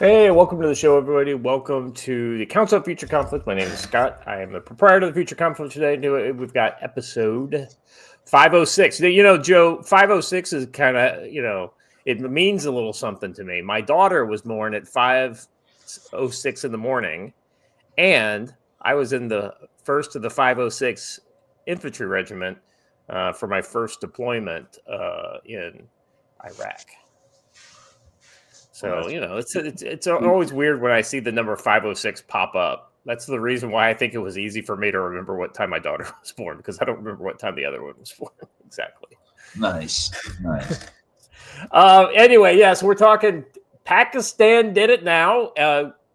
Hey, welcome to the show, everybody. Welcome to the Council of Future Conflict. My name is Scott. I am the proprietor of the Future Conflict today. We've got episode 506. Joe, 506 is kind of, it means a little something to me. My daughter was born at 5:06 in the morning, and I was in the first of the 506 Infantry Regiment for my first deployment in Iraq. So, it's always weird when I see the number 506 pop up. That's the reason why I think it was easy for me to remember what time my daughter was born, because I don't remember what time the other one was born exactly. Nice. Anyway, yes, we're talking Pakistan did it now.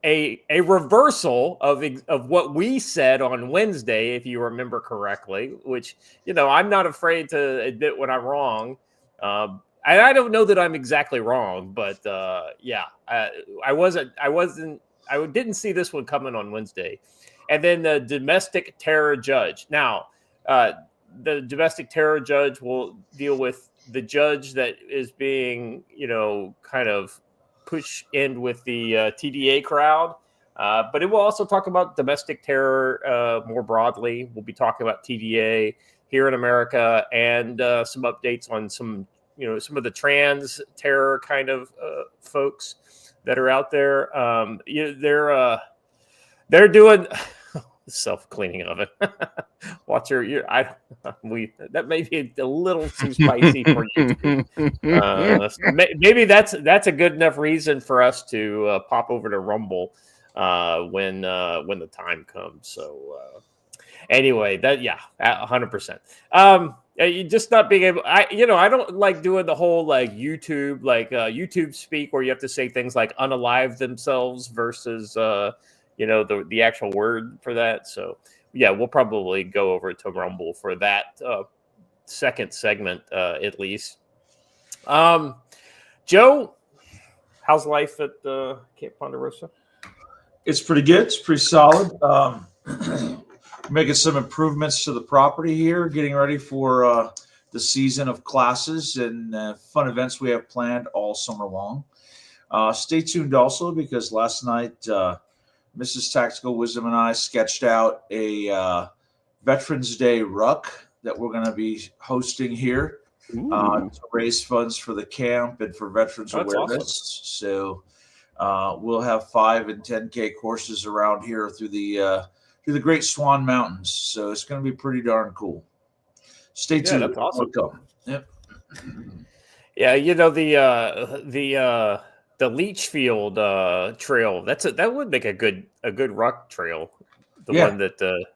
A reversal of what we said on Wednesday, if you remember correctly, which, I'm not afraid to admit when I'm wrong. I don't know that I'm exactly wrong, but I didn't see this one coming on Wednesday. And then the domestic terror judge. Now, the domestic terror judge will deal with the judge that is being, kind of pushed in with the TDA crowd. But it will also talk about domestic terror more broadly. We'll be talking about TDA here in America and some updates on some of the trans terror kind of folks that are out there. They're doing self-cleaning oven. Watch that may be a little too spicy for you. Maybe that's a good enough reason for us to pop over to Rumble when the time comes. So anyway, 100%. You just not being able. I don't like doing the whole YouTube YouTube speak where you have to say things like unalive themselves versus the actual word for that. So yeah, we'll probably go over to Rumble for that second segment at least. Joe, how's life at Camp Ponderosa? It's pretty good. It's pretty solid. Making some improvements to the property here, getting ready for the season of classes and fun events we have planned all summer long. Stay tuned also, because last night Mrs. Tactical Wisdom and I sketched out a Veterans Day ruck that we're going to be hosting here to raise funds for the camp and for veterans awareness. Awesome. So we'll have 5 and 10K courses around here through the Great Swan Mountains. So it's going to be pretty darn cool. Stay tuned. That's awesome. Yep. Yeah, the Leachfield trail. That would make a good ruck trail. One that.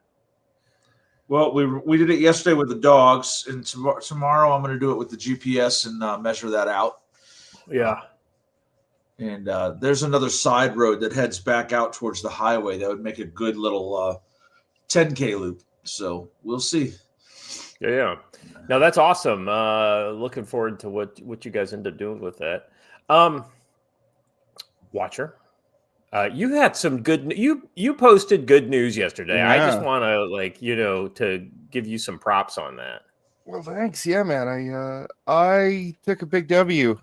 Well, we did it yesterday with the dogs, and tomorrow I'm going to do it with the GPS and measure that out. Yeah. And there's another side road that heads back out towards the highway that would make a good little 10K loop. So we'll see. Yeah. No, that's awesome. Looking forward to what you guys end up doing with that. Watcher, you had some good. You posted good news yesterday. Yeah. I just want to to give you some props on that. Well, thanks. Yeah, man. I took a big W,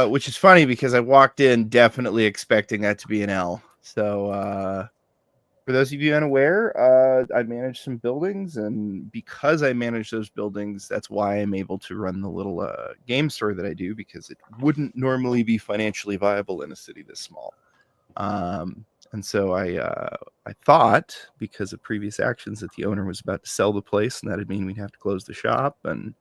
which is funny because I walked in definitely expecting that to be an L. So, for those of you unaware, I manage some buildings, and because I manage those buildings, that's why I'm able to run the little game store that I do, because it wouldn't normally be financially viable in a city this small. And so I thought, because of previous actions, that the owner was about to sell the place, and that'd mean we'd have to close the shop. And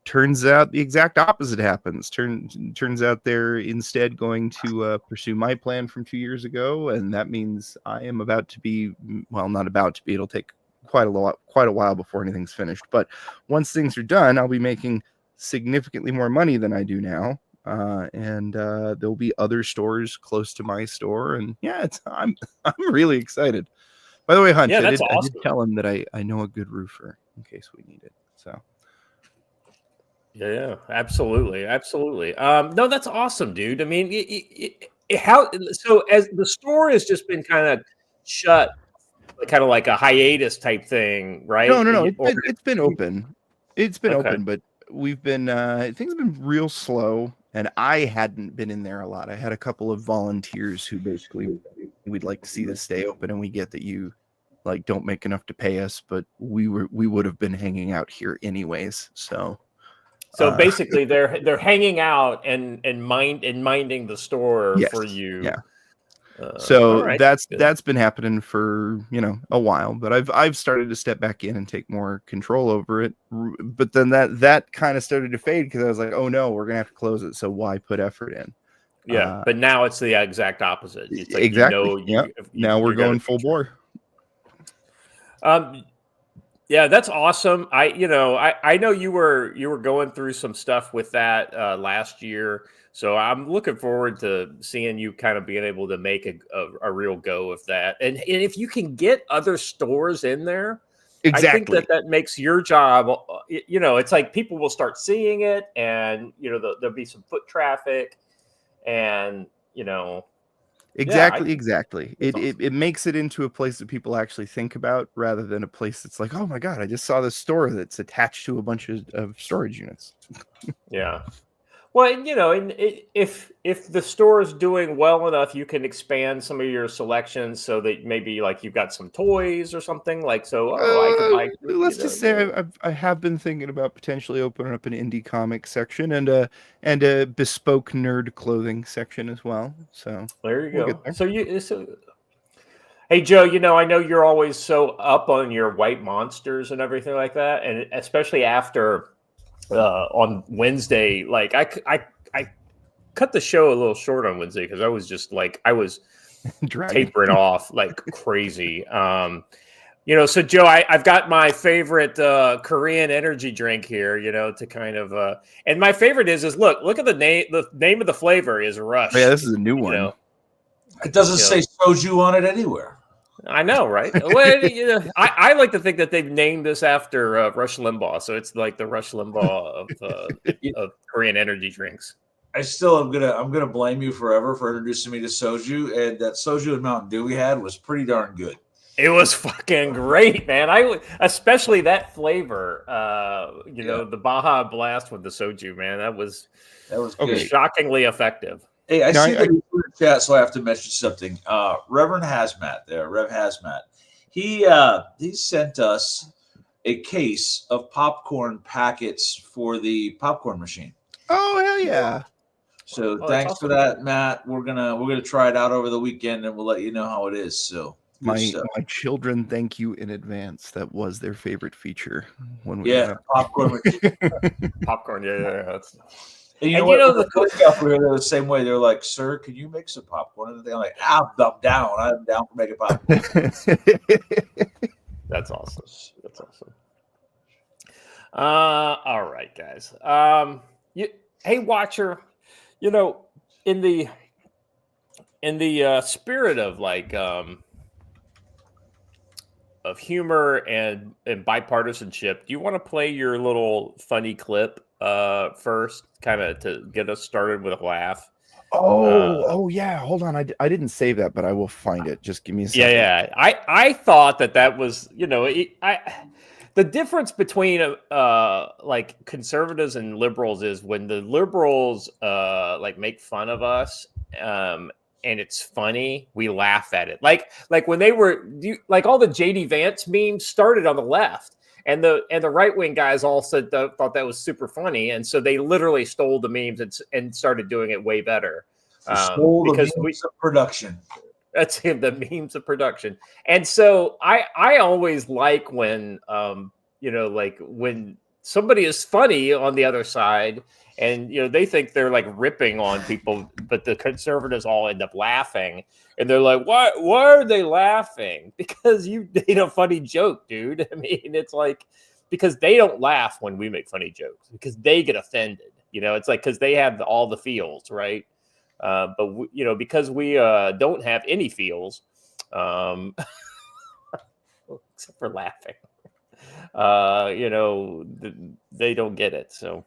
turns out the exact opposite happens. Turns out they're instead going to pursue my plan from 2 years ago, and that means I am about to be, well, not about to be. It'll take quite a while before anything's finished. But once things are done, I'll be making significantly more money than I do now. And there'll be other stores close to my store, and I'm really excited. By the way, Hunt, I did tell him that I know a good roofer in case we need it. So, yeah, absolutely. No, that's awesome, dude. I mean, so as the store has just been kind of shut, kind of like a hiatus type thing, right? No. It's been open. It's been open, but we've been things have been real slow. and I hadn't been in there a lot. I had a couple of volunteers who basically we'd like to see this stay open, and we get that you like don't make enough to pay us, but we would have been hanging out here anyways. So basically they're hanging out and minding the store yes, for you. Yeah. So right, that's been happening for a while, but I've started to step back in and take more control over it. But then that kind of started to fade because I was like, oh no, we're gonna have to close it. So why put effort in? Yeah, but now it's the exact opposite. It's like, exactly. Now we're going full bore. Yeah, that's awesome. I know you were going through some stuff with that last year. So I'm looking forward to seeing you kind of being able to make a real go of that. And if you can get other stores in there, exactly. I think that makes your job, it's like people will start seeing it and, there'll be some foot traffic and, Exactly. Awesome. It makes it into a place that people actually think about rather than a place that's like, oh my God, I just saw this store that's attached to a bunch of storage units. Yeah. Well, and if the store is doing well enough, you can expand some of your selections so that maybe like you've got some toys or something like so. I could buy. Let's just say I have been thinking about potentially opening up an indie comic section and a bespoke nerd clothing section as well. So there you go. Hey Joe, I know you're always so up on your white monsters and everything like that, and especially after. On Wednesday, like I cut the show a little short on Wednesday because I was just like I was tapering off like crazy. So Joe, I've got my favorite Korean energy drink here, to kind of and my favorite is look at the name. The name of the flavor is Rush. Yeah, this is a new one. It doesn't say soju on it anywhere. I know, right? Well, I like to think that they've named this after Rush Limbaugh, so it's like the Rush Limbaugh of Korean energy drinks. I still am gonna blame you forever for introducing me to soju, and that soju and Mountain Dew we had was pretty darn good. It was fucking great, man. Especially that flavor, the Baja Blast with the soju, man. That was good. Shockingly effective. Hey, I see that in the chat, so I have to mention something. Reverend Hazmat there, Rev Hazmat. He sent us a case of popcorn packets for the popcorn machine. Oh hell yeah! So thanks awesome for that, Matt. We're gonna try it out over the weekend, and we'll let you know how it is. So my children thank you in advance. That was their favorite feature when we popcorn. Popcorn, yeah. That's. And the Cook Scout were the same way. They're like, "Sir, can you make some popcorn?" And I'm like, "I'm down. I'm down for making popcorn." That's awesome. All right, guys. Hey, Watcher. In the spirit of like of humor and bipartisanship, do you want to play your little funny clip first, kind of to get us started with a laugh? Oh yeah, hold on, I didn't save that, but I will find it. Just give me a second. Yeah. I thought that was the difference between like conservatives and liberals is when the liberals like make fun of us and it's funny, we laugh at it. Like when they were like all the JD Vance memes started on the left. And the right wing guys all thought that was super funny, and so they literally stole the memes and started doing it way better. Because the memes of production. That's him, the memes of production. And so I always like when like when somebody is funny on the other side, and they think they're like ripping on people, but the conservatives all end up laughing. And they're like, why are they laughing? Because you made a funny joke, dude. I mean, it's like, because they don't laugh when we make funny jokes because they get offended. It's like, because they have all the feels, right? But because we don't have any feels, except for laughing, they don't get it. So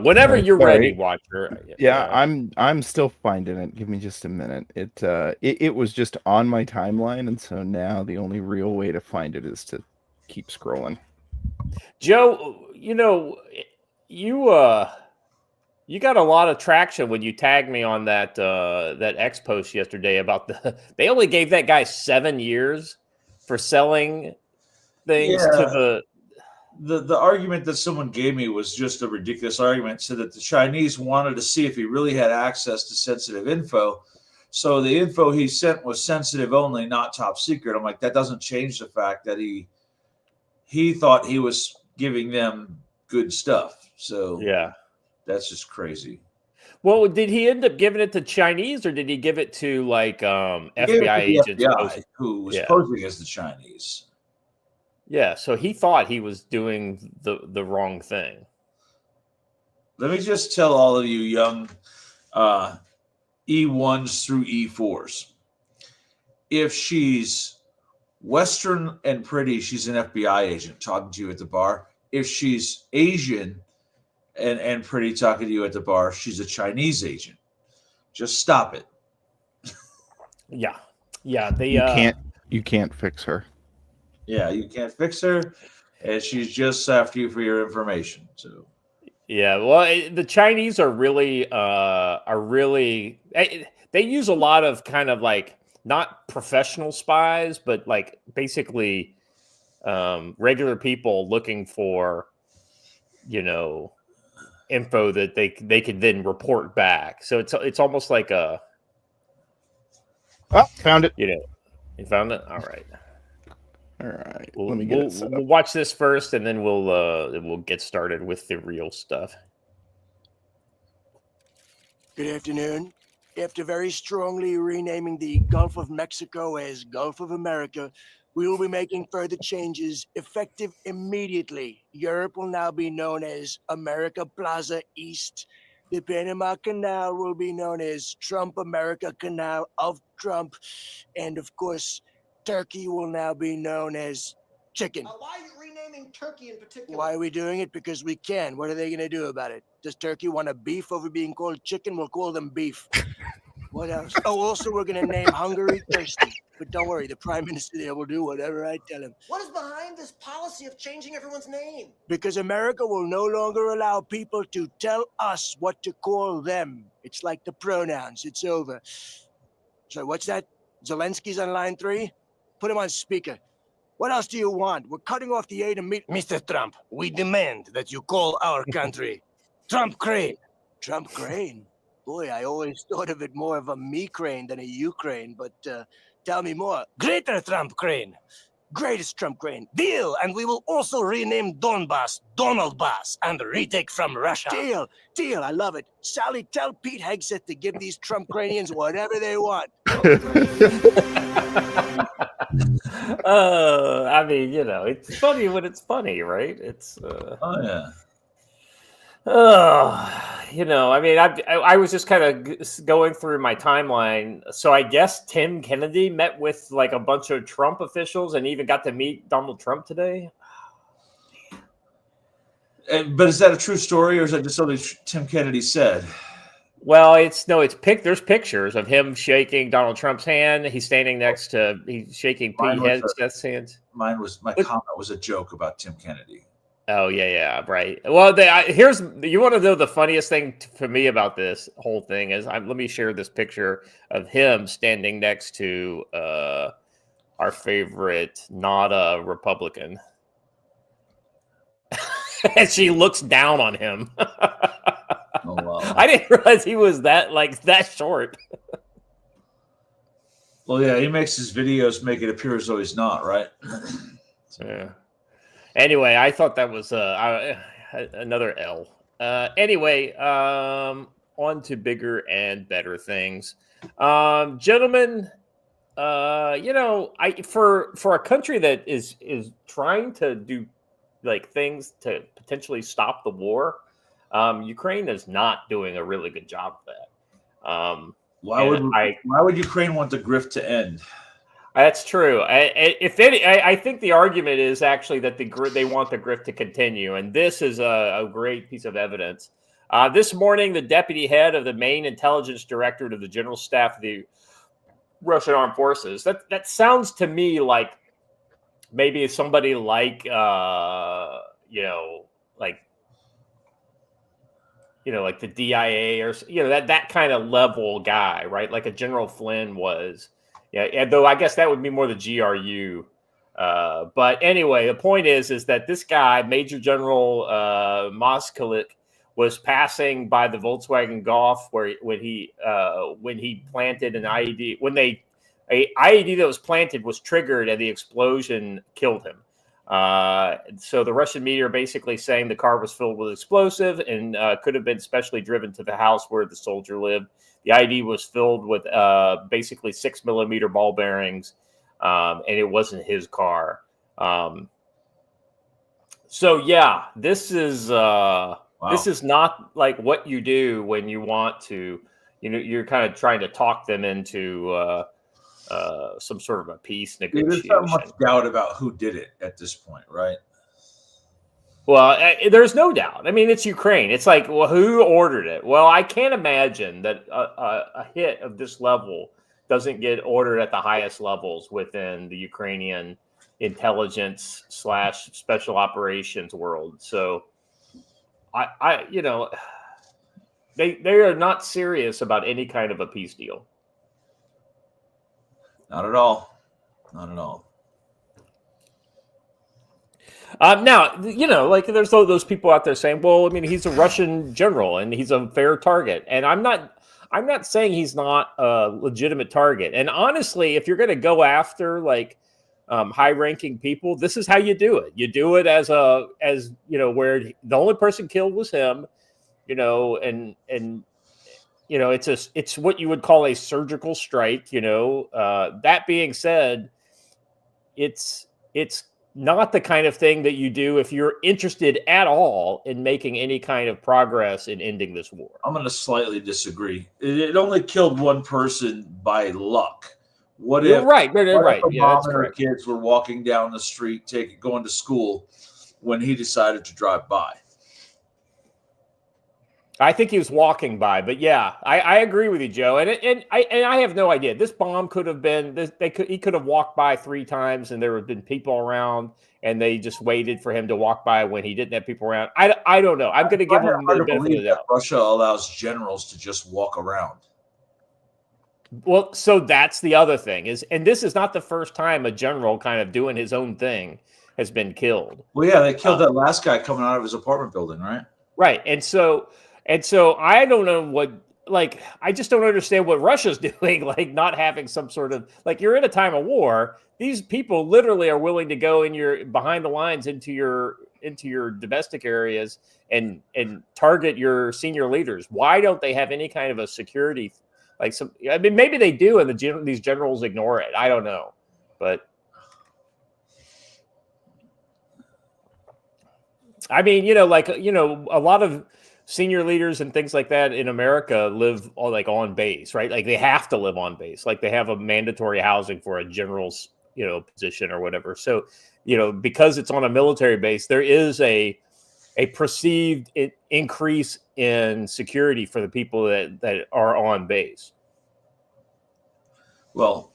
whenever you're ready, Watcher. Yeah, I'm still finding it. Give me just a minute. It was just on my timeline, and so now the only real way to find it is to keep scrolling. Joe, you You got a lot of traction when you tagged me on that X post yesterday about they only gave that guy 7 years for selling things to Yeah. The argument that someone gave me was just a ridiculous argument. Said that the Chinese wanted to see if he really had access to sensitive info. So the info he sent was sensitive only, not top secret. I'm like, that doesn't change the fact that he thought he was giving them good stuff. So Yeah. that's just crazy. Well, did he end up giving it to Chinese or did he give it to like He gave it FBI to the agents? FBI, who was Yeah. posing as the Chinese. Yeah, so he thought he was doing the wrong thing. Let me just tell all of you young E1s through E4s. If she's Western and pretty, she's an FBI agent talking to you at the bar. If she's Asian and pretty talking to you at the bar, she's a Chinese agent. Just stop it. Yeah. Yeah, you can't fix her. Yeah, you can't fix her, and she's just after you for your information. So yeah, well, the Chinese are really they use a lot of kind of like not professional spies, but like basically regular people looking for, info that they can then report back. So it's almost like a Found it. you found it. All right. All right. We'll, Let me get it set we'll up. watch this first, and then we'll get started with the real stuff. Good afternoon. After very strongly renaming the Gulf of Mexico as Gulf of America, we will be making further changes effective immediately. Europe will now be known as America Plaza East. The Panama Canal will be known as Trump America Canal of Trump. And of course, Turkey will now be known as Chicken. Why are you renaming Turkey in particular? Why are we doing it? Because we can. What are they going to do about it? Does Turkey want a beef over being called chicken? We'll call them beef. What else? Oh, also, we're going to name Hungary Thirsty. But don't worry, the Prime Minister there will do whatever I tell him. What is behind this policy of changing everyone's name? Because America will no longer allow people to tell us what to call them. It's like the pronouns. It's over. So what's that? Zelensky's on line 3? Put him on speaker. What else do you want? We're cutting off the aid to meet... Mr. Trump, we demand that you call our country Trump Crane. Trump Crane? Boy, I always thought of it more of a me crane than a Ukraine, but tell me more. Greater Trump Crane. Greatest Trump Crane. Deal! And we will also rename Donbass Donald Bass and retake from Russia. Deal, I love it. Sally, tell Pete Hegseth to give these Trump Cranians whatever they want. I mean, it's funny when it's funny, right? It's oh yeah. I mean, I was just kind of going through my timeline. So I guess Tim Kennedy met with like a bunch of Trump officials and even got to meet Donald Trump today. But is that a true story, or is that just something Tim Kennedy said? Well, there's pictures of him shaking Donald Trump's hand. He's standing next to, he's shaking Pete Hegseth's hands. My comment was a joke about Tim Kennedy. Oh yeah, right. Well, you want to know the funniest thing for me about this whole thing is let me share this picture of him standing next to our favorite not a Republican, and she looks down on him. Oh wow! I didn't realize he was that short. Well, yeah, he makes his videos make it appear as though he's not, right? Yeah. Anyway, I thought that was another L. Anyway, on to bigger and better things. Gentlemen, for a country that is trying to do like things to potentially stop the war, Ukraine is not doing a really good job of that. Why would Ukraine want the grift to end? That's true. I think the argument is actually that they want the grift to continue, and this is a great piece of evidence. This morning, the deputy head of the main intelligence directorate of the General Staff of the Russian Armed Forces. That sounds to me like maybe somebody like like the DIA or that kind of level guy, right? Like a General Flynn was. Yeah, though I guess that would be more the GRU. But anyway, the point is that this guy, Major General McCullough, was passing by the Volkswagen Golf when he planted an IED. A IED that was planted was triggered and the explosion killed him. So the Russian media are basically saying the car was filled with explosive and could have been specially driven to the house where the soldier lived. The IED was filled with basically 6mm ball bearings, and it wasn't his car. So yeah, this is not like what you do when you want to, you're kind of trying to talk them into some sort of a peace negotiation. There's not much doubt about who did it at this point, right? Well, there's no doubt. I mean, it's Ukraine. It's like, well, who ordered it? Well, I can't imagine that a hit of this level doesn't get ordered at the highest levels within the Ukrainian intelligence / special operations world. So, they are not serious about any kind of a peace deal. Not at all. Not at all. Now, like there's those people out there saying, well, I mean, he's a Russian general and he's a fair target. And I'm not saying he's not a legitimate target. And honestly, if you're going to go after like high-ranking people, this is how you do it. You do it as where the only person killed was him, and it's what you would call a surgical strike. That being said, it's not the kind of thing that you do if you're interested at all in making any kind of progress in ending this war. I'm going to slightly disagree. It only killed one person by luck. What if right? Yeah, that's correct. Kids were walking down the street, going to school, when he decided to drive by? I think he was walking by, but yeah, I agree with you, Joe. And I have no idea. This bomb could have been. He could have walked by 3 times, and there would have been people around, and they just waited for him to walk by when he didn't have people around. I don't know. I'm going to give him the benefit of the doubt. Russia allows generals to just walk around. Well, so that's the other thing and this is not the first time a general kind of doing his own thing has been killed. Well, yeah, they killed that last guy coming out of his apartment building, right? Right, and so I don't know what, like, I just don't understand what Russia's doing, like not having some sort of, like, you're in a time of war. These people literally are willing to go behind the lines into your domestic areas and target your senior leaders. Why don't they have any kind of a security? Maybe they do, and these generals ignore it. I don't know, but I mean, a lot of senior leaders and things like that in America live on base, right? Like they have to live on base. Like they have a mandatory housing for a general's, position or whatever. So, because it's on a military base, there is a perceived increase in security for the people that are on base. Well,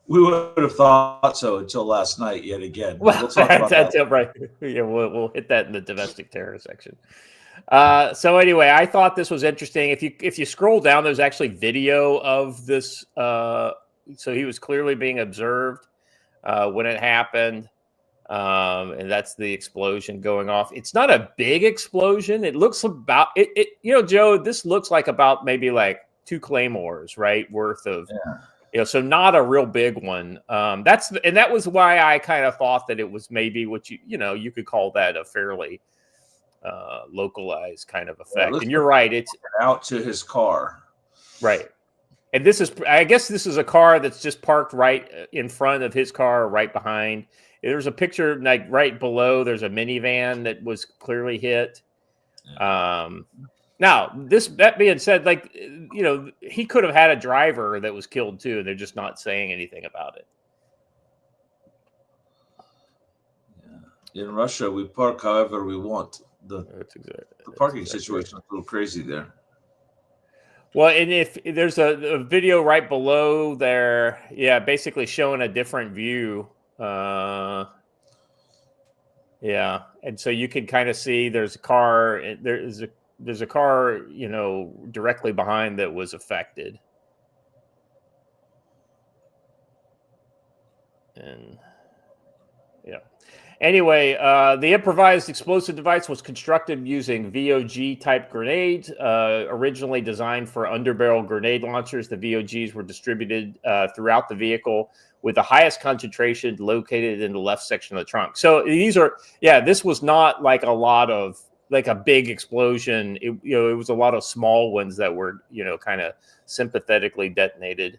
we would have thought so until last night yet again. We'll talk about that. Right. Yeah, we'll hit that in the domestic terror section. So anyway, I thought this was interesting. If you scroll down, there's actually video of this. So he was clearly being observed when it happened. And that's the explosion going off. It's not a big explosion. It looks about it. Joe, this looks like about maybe like 2 claymores, right? Worth of, so not a real big one. That was why I kind of thought that it was maybe what you could call that a fairly localized kind of effect. And you're right. It's out to his car. Right. And I guess this is a car that's just parked right in front of his car, right behind. There's a picture like right below. There's a minivan that was clearly hit. Now, that being said, he could have had a driver that was killed too, and they're just not saying anything about it. Yeah. In Russia, we park however we want. The parking situation is a little crazy there. Well, and if there's a video right below there, basically showing a different view. And so you can kind of see there's a car. there's a car, directly behind that was affected. And yeah. Anyway, the improvised explosive device was constructed using VOG type grenades, originally designed for underbarrel grenade launchers. The VOGs were distributed throughout the vehicle with the highest concentration located in the left section of the trunk. So this was not like a big explosion. It was a lot of small ones that were, kind of sympathetically detonated.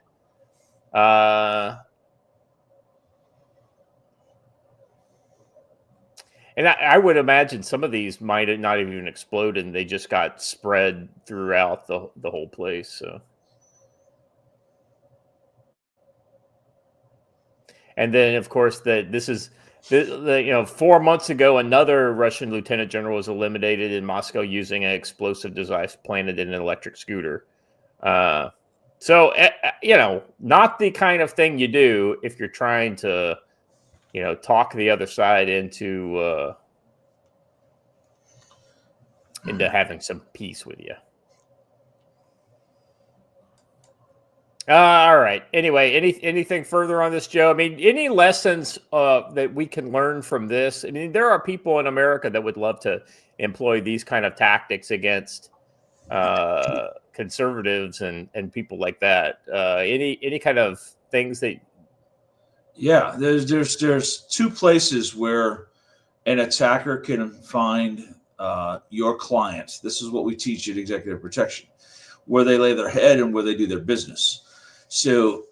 And I would imagine some of these might not even explode, and they just got spread throughout the whole place. So, and then of course this is 4 months ago, another Russian lieutenant general was eliminated in Moscow using an explosive device planted in an electric scooter. So not the kind of thing you do if you're trying to talk the other side into having some peace with you. All right. Anyway, anything further on this, Joe? I mean, any lessons that we can learn from this? I mean, there are people in America that would love to employ these kind of tactics against conservatives and people like that. Any kind of things that? Yeah, there's two places where an attacker can find your clients. This is what we teach at Executive Protection, where they lay their head and where they do their business. So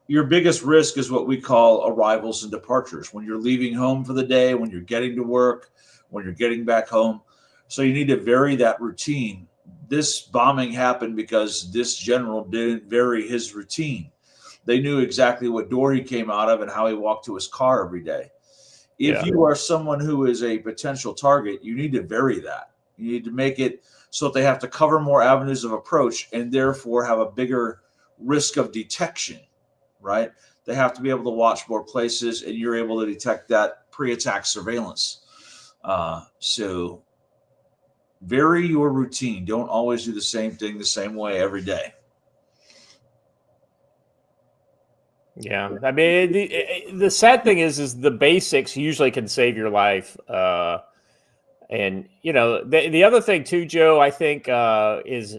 your biggest risk is what we call arrivals and departures. When you're leaving home for the day, when you're getting to work, when you're getting back home. So you need to vary that routine. This bombing happened because this general didn't vary his routine. They knew exactly what door he came out of and how he walked to his car every day. If you are someone who is a potential target, you need to vary that. You need to make it so that they have to cover more avenues of approach and therefore have a bigger risk of detection, right? They have to be able to watch more places, and you're able to detect that pre-attack surveillance. So vary your routine. Don't always do the same thing the same way every day. Yeah, I mean, the sad thing is the basics usually can save your life. And the other thing too, Joe, I think is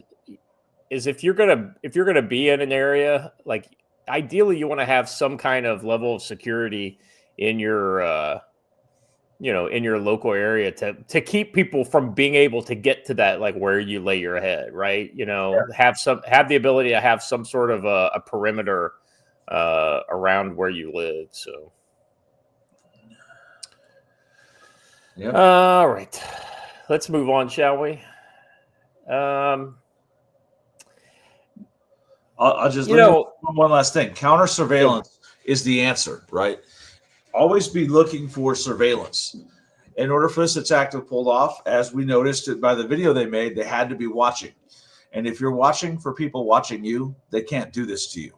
if you're gonna be in an area, like ideally you want to have some kind of level of security in your in your local area to keep people from being able to get to that, like where you lay your head, right? Have the ability to have some sort of a perimeter around where you live. So, all right, let's move on, shall we? I'll just one last thing. Counter surveillance is the answer, right? Always be looking for surveillance. In order for this attack to pull off, as we noticed it by the video they made, they had to be watching. And if you're watching for people watching you, they can't do this to you.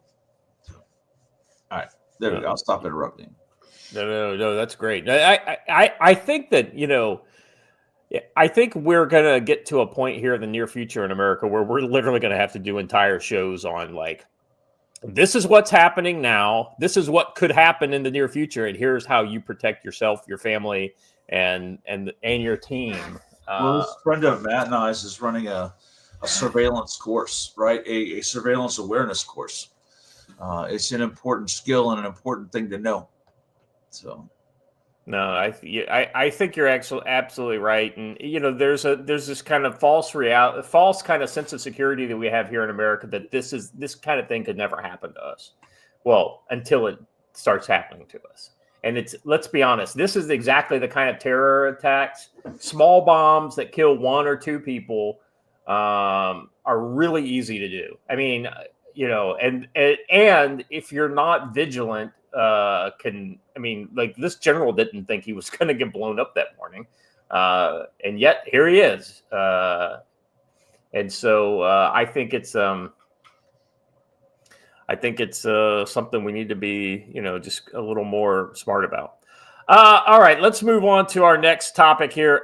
All right, there we go. I'll stop interrupting. No, that's great. I think that I think we're gonna get to a point here in the near future in America where we're literally gonna have to do entire shows on like, this is what's happening now. This is what could happen in the near future, and here's how you protect yourself, your family, and your team. Well, this friend of Matt and I's is running a surveillance course, right? A surveillance awareness course. It's an important skill and an important thing to know. So, no, I think you're actually absolutely right, and there's this kind of false kind of sense of security that we have here in America that this kind of thing could never happen to us. Well, until it starts happening to us, and let's be honest, this is exactly the kind of terror attacks, small bombs that kill one or two people, are really easy to do. I mean, and if you're not vigilant, this general didn't think he was going to get blown up that morning, and yet here he is. And so I think it's something we need to be just a little more smart about. All right, let's move on to our next topic here.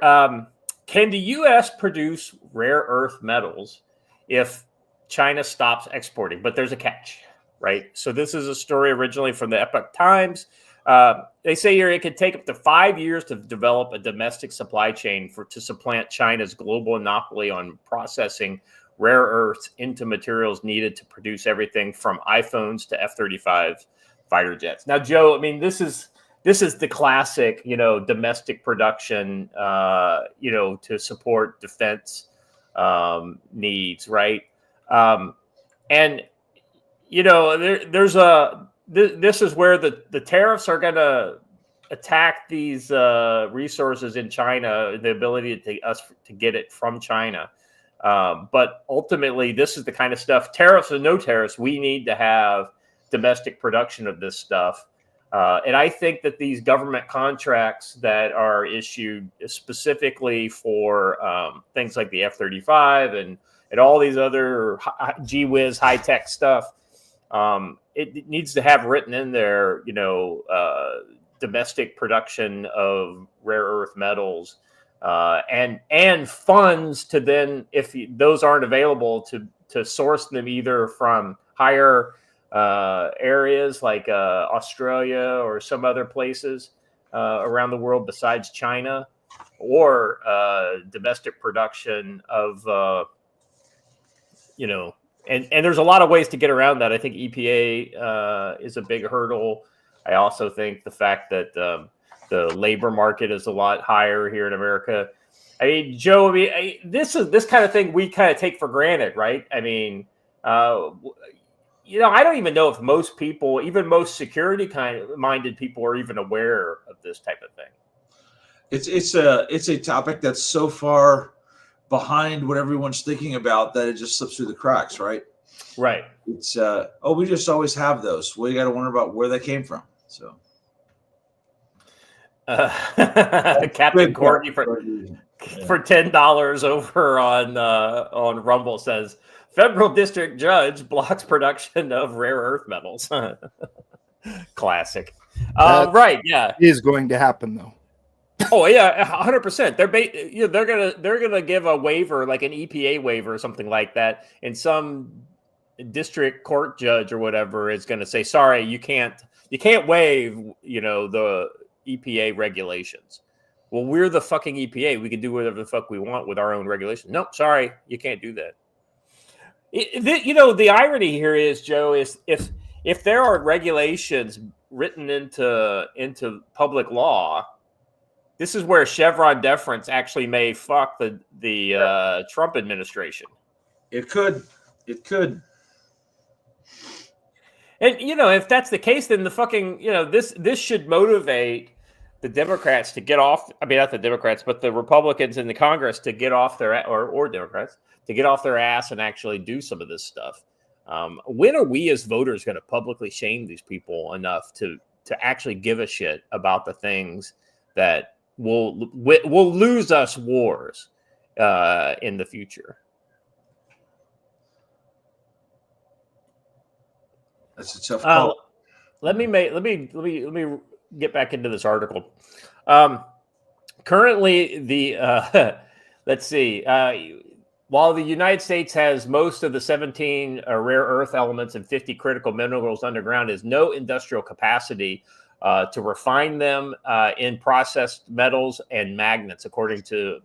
can the U.S. produce rare earth metals if China stops exporting? But there's a catch, right? So this is a story originally from the Epoch Times. They say here it could take up to 5 years to develop a domestic supply chain to supplant China's global monopoly on processing rare earths into materials needed to produce everything from iPhones to F-35 fighter jets. Now, Joe, I mean, this is the classic, domestic production, to support defense needs, right? And this is where the tariffs are going to attack these resources in China, the ability to get it from China. But ultimately, this is the kind of stuff, tariffs or no tariffs, we need to have domestic production of this stuff. And I think that these government contracts that are issued specifically for things like the F-35 and all these other gee whiz high tech stuff, it needs to have written in there, domestic production of rare earth metals, and funds to then, if those aren't available, to source them either from higher areas like Australia or some other places around the world besides China, or domestic production of, and there's a lot of ways to get around that. I think EPA is a big hurdle. I also think the fact that the labor market is a lot higher here in America. I mean, Joe, this kind of thing we kind of take for granted, right? I mean, I don't even know if most people, even most security minded people, are even aware of this type of thing. It's a topic that's so far behind what everyone's thinking about that it just slips through the cracks, right? Right. It's we just always have those. We got to wonder about where they came from. So, Captain Corky for $10 over on Rumble says federal district judge blocks production of rare earth metals. Classic. Right? Yeah, is going to happen though. Oh yeah, 100%. They're gonna give a waiver, like an EPA waiver or something like that, and some district court judge or whatever is going to say, sorry, you can't waive the EPA regulations. Well, we're the fucking EPA. We can do whatever the fuck we want with our own regulations. Nope, sorry, you can't do that. The irony here is, Joe, is if there are regulations written into public law, this is where Chevron deference actually may fuck the Trump administration. It could. And if that's the case, then the fucking this should motivate the Democrats to get off. I mean, not the Democrats, but the Republicans in the Congress to get off their or Democrats to get off their ass and actually do some of this stuff. When are we as voters going to publicly shame these people enough to actually give a shit about the things that will lose us wars in the future? That's a tough call. Let me get back into this article. Currently, let's see. While the United States has most of the 17 rare earth elements and 50 critical minerals underground, has no industrial capacity to refine them in processed metals and magnets, according to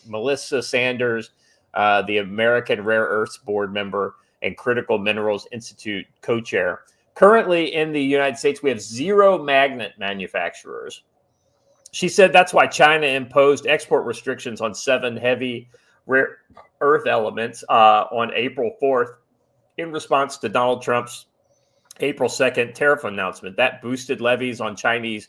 Melissa Sanders, the American Rare Earths Board member and Critical Minerals Institute co-chair. Currently in the United States, we have 0 magnet manufacturers. She said that's why China imposed export restrictions on 7 heavy rare earth elements on April 4th in response to Donald Trump's April 2nd tariff announcement. That boosted levies on Chinese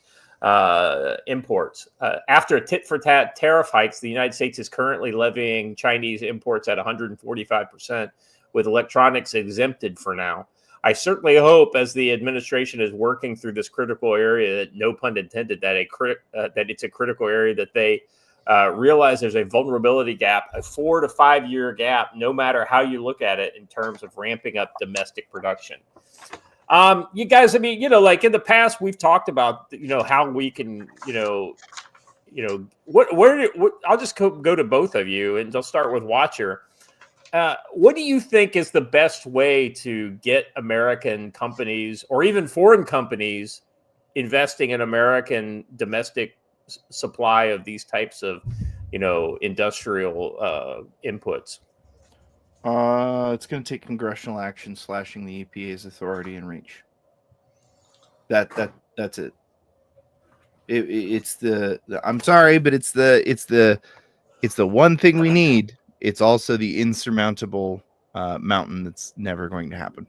imports. After a tit-for-tat tariff hikes, the United States is currently levying Chinese imports at 145%, with electronics exempted for now. I certainly hope, as the administration is working through this critical area, that, no pun intended, that it's a critical area, that they realize there's a vulnerability gap, a 4 to 5 year gap, no matter how you look at it, in terms of ramping up domestic production. You guys, I mean, like in the past, we've talked about, how we can, I'll just go to both of you, and I'll start with Watcher. What do you think is the best way to get American companies or even foreign companies investing in American domestic supply of these types of, industrial inputs? It's going to take congressional action slashing the EPA's authority and reach. That's it. It's the I'm sorry, but it's the one thing we need. It's also the insurmountable mountain that's never going to happen.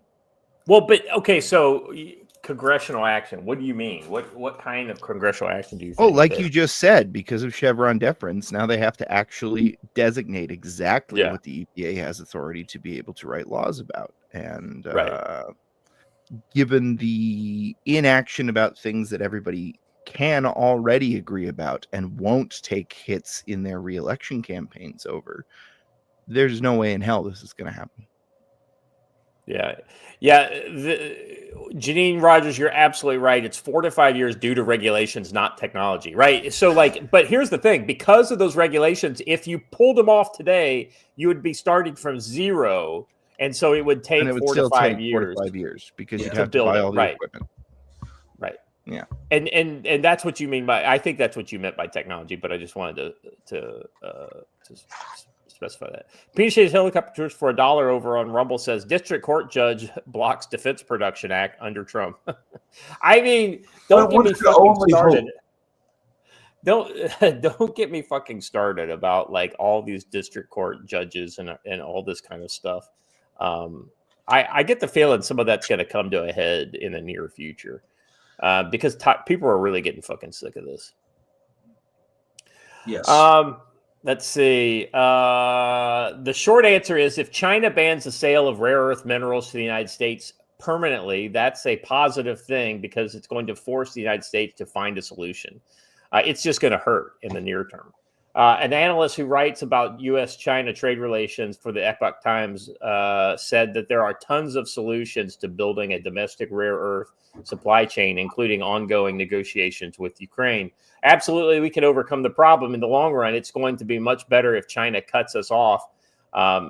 Well, but okay, so congressional action. What do you mean? What kind of congressional action do you think? Oh, like you just said, because of Chevron deference, now they have to actually designate exactly what the EPA has authority to be able to write laws about. And given the inaction about things that everybody can already agree about and won't take hits in their re-election campaigns over, there's no way in hell this is going to happen. Yeah. Janine Rogers, you're absolutely right. It's 4 to 5 years due to regulations, not technology, right? So, but here's the thing: because of those regulations, if you pulled them off today, you would be starting from zero, and so it would take 4 to 5 years. 4 to 5 years because you'd to have to build buy it, all the equipment. Right. Yeah. And that's what you mean by. I think that's what you meant by technology, but I just wanted to specify that. Penis helicopters for $1 over on Rumble says district court judge blocks Defense Production Act under Trump. I mean, don't get me fucking started. Don't get me fucking started about like all these district court judges and all this kind of stuff. I get the feeling some of that's going to come to a head in the near future because people are really getting fucking sick of this. Yes. Let's see. The short answer is if China bans the sale of rare earth minerals to the United States permanently, that's a positive thing because it's going to force the United States to find a solution. It's just going to hurt in the near term. An analyst who writes about U.S.-China trade relations for the Epoch Times said that there are tons of solutions to building a domestic rare earth supply chain, including ongoing negotiations with Ukraine. Absolutely, we can overcome the problem. In the long run, it's going to be much better if China cuts us off.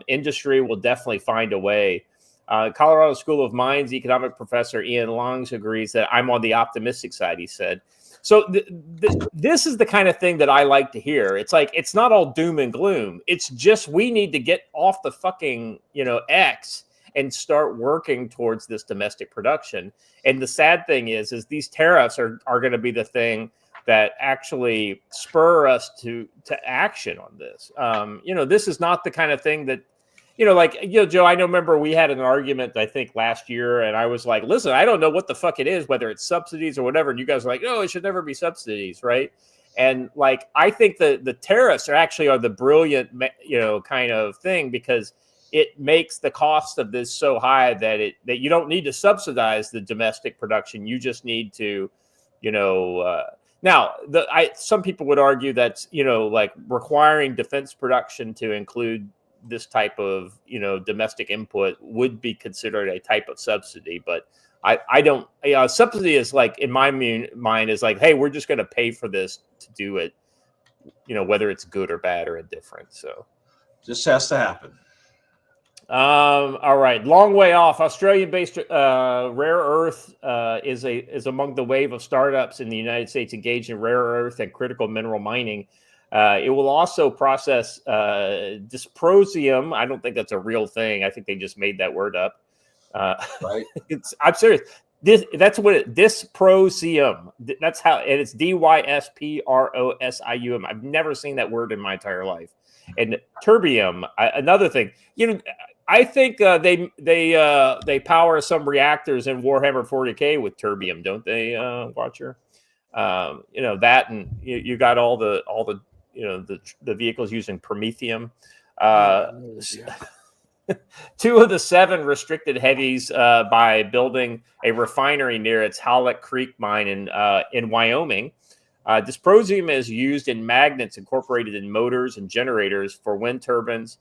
Industry will definitely find a way. Colorado School of Mines economic professor Ian Longs agrees that I'm on the optimistic side, he said. So this is the kind of thing that I like to hear. It's like, it's not all doom and gloom. It's just we need to get off the fucking, X and start working towards this domestic production. And the sad thing is these tariffs are going to be the thing that actually spur us to action on this. This is not the kind of thing that, Joe, I remember we had an argument, I think last year, and I was like, listen, I don't know what the fuck it is, whether it's subsidies or whatever. And you guys are like, no, it should never be subsidies. Right. And I think the tariffs are the brilliant, kind of thing because it makes the cost of this so high that you don't need to subsidize the domestic production. You just need to, now, some people would argue that's, requiring defense production to include this type of, domestic input would be considered a type of subsidy. But I don't, subsidy is in my mind is like, hey, we're just going to pay for this to do it, whether it's good or bad or indifferent. So just has to happen. All right, long way off. Australian-based rare earth is among the wave of startups in the United States engaged in rare earth and critical mineral mining. It will also process dysprosium. I don't think that's a real thing. I think they just made that word up. Right. I'm serious. That's what dysprosium. That's how, and it's dysprosium. I've never seen that word in my entire life. And terbium, another thing. I think they power some reactors in Warhammer 40K with terbium, don't they, Watcher? That, and you got all the the vehicles using promethium. 2 of the 7 restricted heavies by building a refinery near its Halleck Creek mine in Wyoming. Dysprosium is used in magnets incorporated in motors and generators for wind turbines,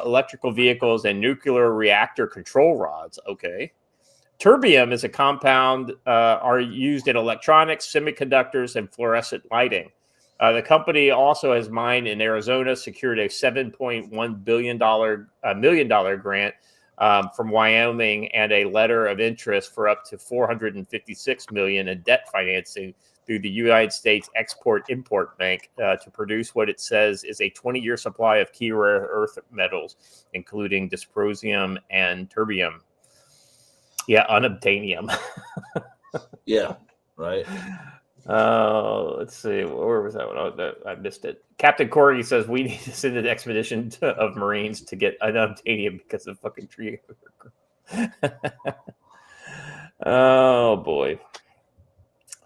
electrical vehicles, and nuclear reactor control rods. Okay. Terbium is a compound are used in electronics, semiconductors, and fluorescent lighting. The company also has mined in Arizona, secured a $7.1 million grant from Wyoming, and a letter of interest for up to $456 million in debt financing through the United States Export-Import Bank to produce what it says is a 20-year supply of key rare earth metals, including dysprosium and terbium. Yeah, unobtainium. Yeah, right. Let's see. Where was that one? Oh, I missed it. Captain Corey says we need to send an expedition of Marines to get unobtainium because of fucking tree. Oh boy.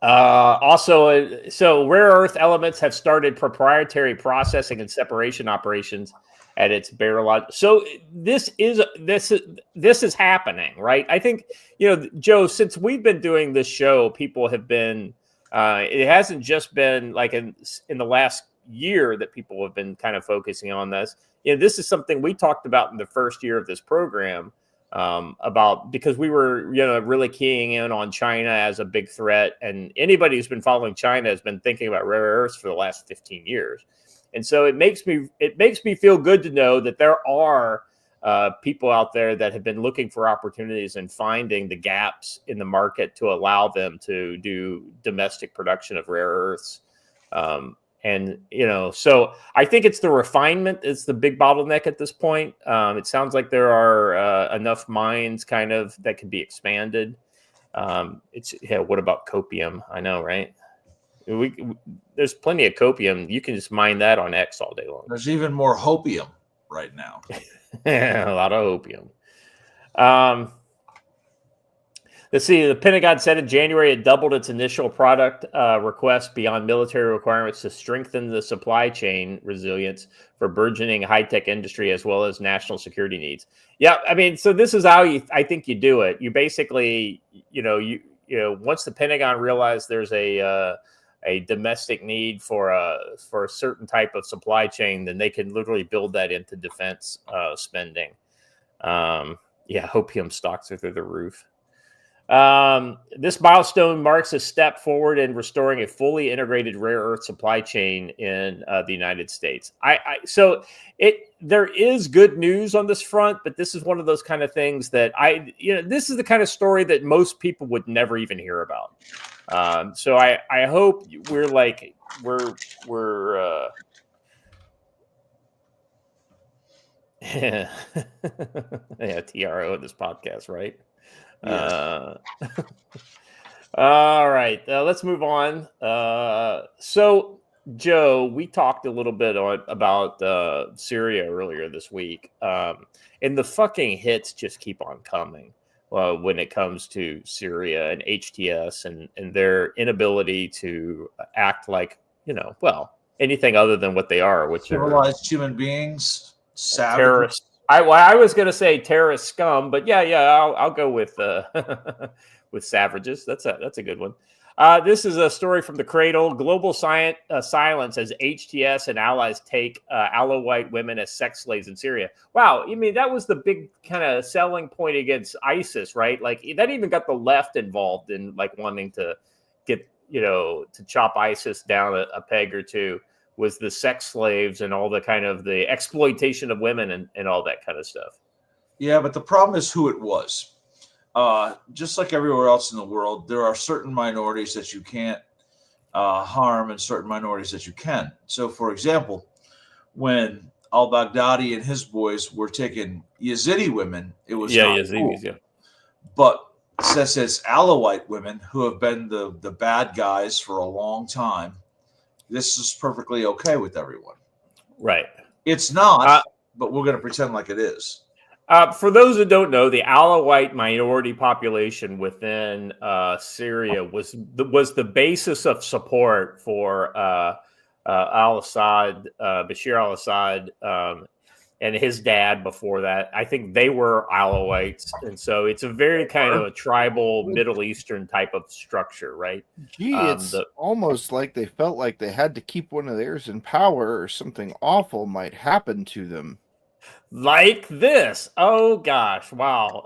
Also, so rare earth elements have started proprietary processing and separation operations at its barrel. So this is happening, right? I think, Joe, since we've been doing this show, people have been. It hasn't just been like in the last year that people have been kind of focusing on this. This is something we talked about in the first year of this program. About because we were really keying in on China as a big threat, and anybody who's been following China has been thinking about rare earths for the last 15 years, and so it makes me feel good to know that there are people out there that have been looking for opportunities and finding the gaps in the market to allow them to do domestic production of rare earths. And, so I think it's the refinement is the big bottleneck at this point. It sounds like there are enough mines kind of that can be expanded. What about copium? I know, right? There's plenty of copium. You can just mine that on X all day long. There's even more hopium right now. A lot of opium. Let's see. The Pentagon said in January it doubled its initial product request beyond military requirements to strengthen the supply chain resilience for burgeoning high-tech industry as well as national security needs. Yeah, I mean, so this is how I think you do it. You basically, once the Pentagon realized there's a domestic need for a certain type of supply chain, then they can literally build that into defense spending. Hopium stocks are through the roof. This milestone marks a step forward in restoring a fully integrated rare earth supply chain in the United States. There is good news on this front, but this is one of those kind of things that this is the kind of story that most people would never even hear about. So I hope we're TRO in this podcast, right? Yes. All right, let's move on. So Joe, we talked a little bit about Syria earlier this week, and the fucking hits just keep on coming. When it comes to Syria and HTS and their inability to act like, anything other than what they are, which civilized human beings, terrorists. I was going to say terrorist scum, but I'll go with with savages. That's a good one. This is a story from the Cradle. Global silence as HTS and allies take Alawite women as sex slaves in Syria. Wow, I mean, that was the big kind of selling point against ISIS, right? Like that even got the left involved in like wanting to get, to chop ISIS down a peg or two, was the sex slaves and all the kind of the exploitation of women and all that kind of stuff. Yeah, but the problem is who it was. Just like everywhere else in the world, there are certain minorities that you can't harm and certain minorities that you can. So, for example, when al-Baghdadi and his boys were taking Yazidi women, it was not Yazidis, cool. But since it's Alawite women who have been the bad guys for a long time, this is perfectly okay with everyone. Right. It's not, but we're going to pretend like it is. For those who don't know, the Alawite minority population within Syria was the basis of support for al-Assad, Bashir al-Assad, and his dad before that. I think they were Alawites. And so it's a very kind of a tribal Middle Eastern type of structure, right? Gee, it's almost like they felt like they had to keep one of theirs in power or something awful might happen to them. Like this. Oh gosh. Wow.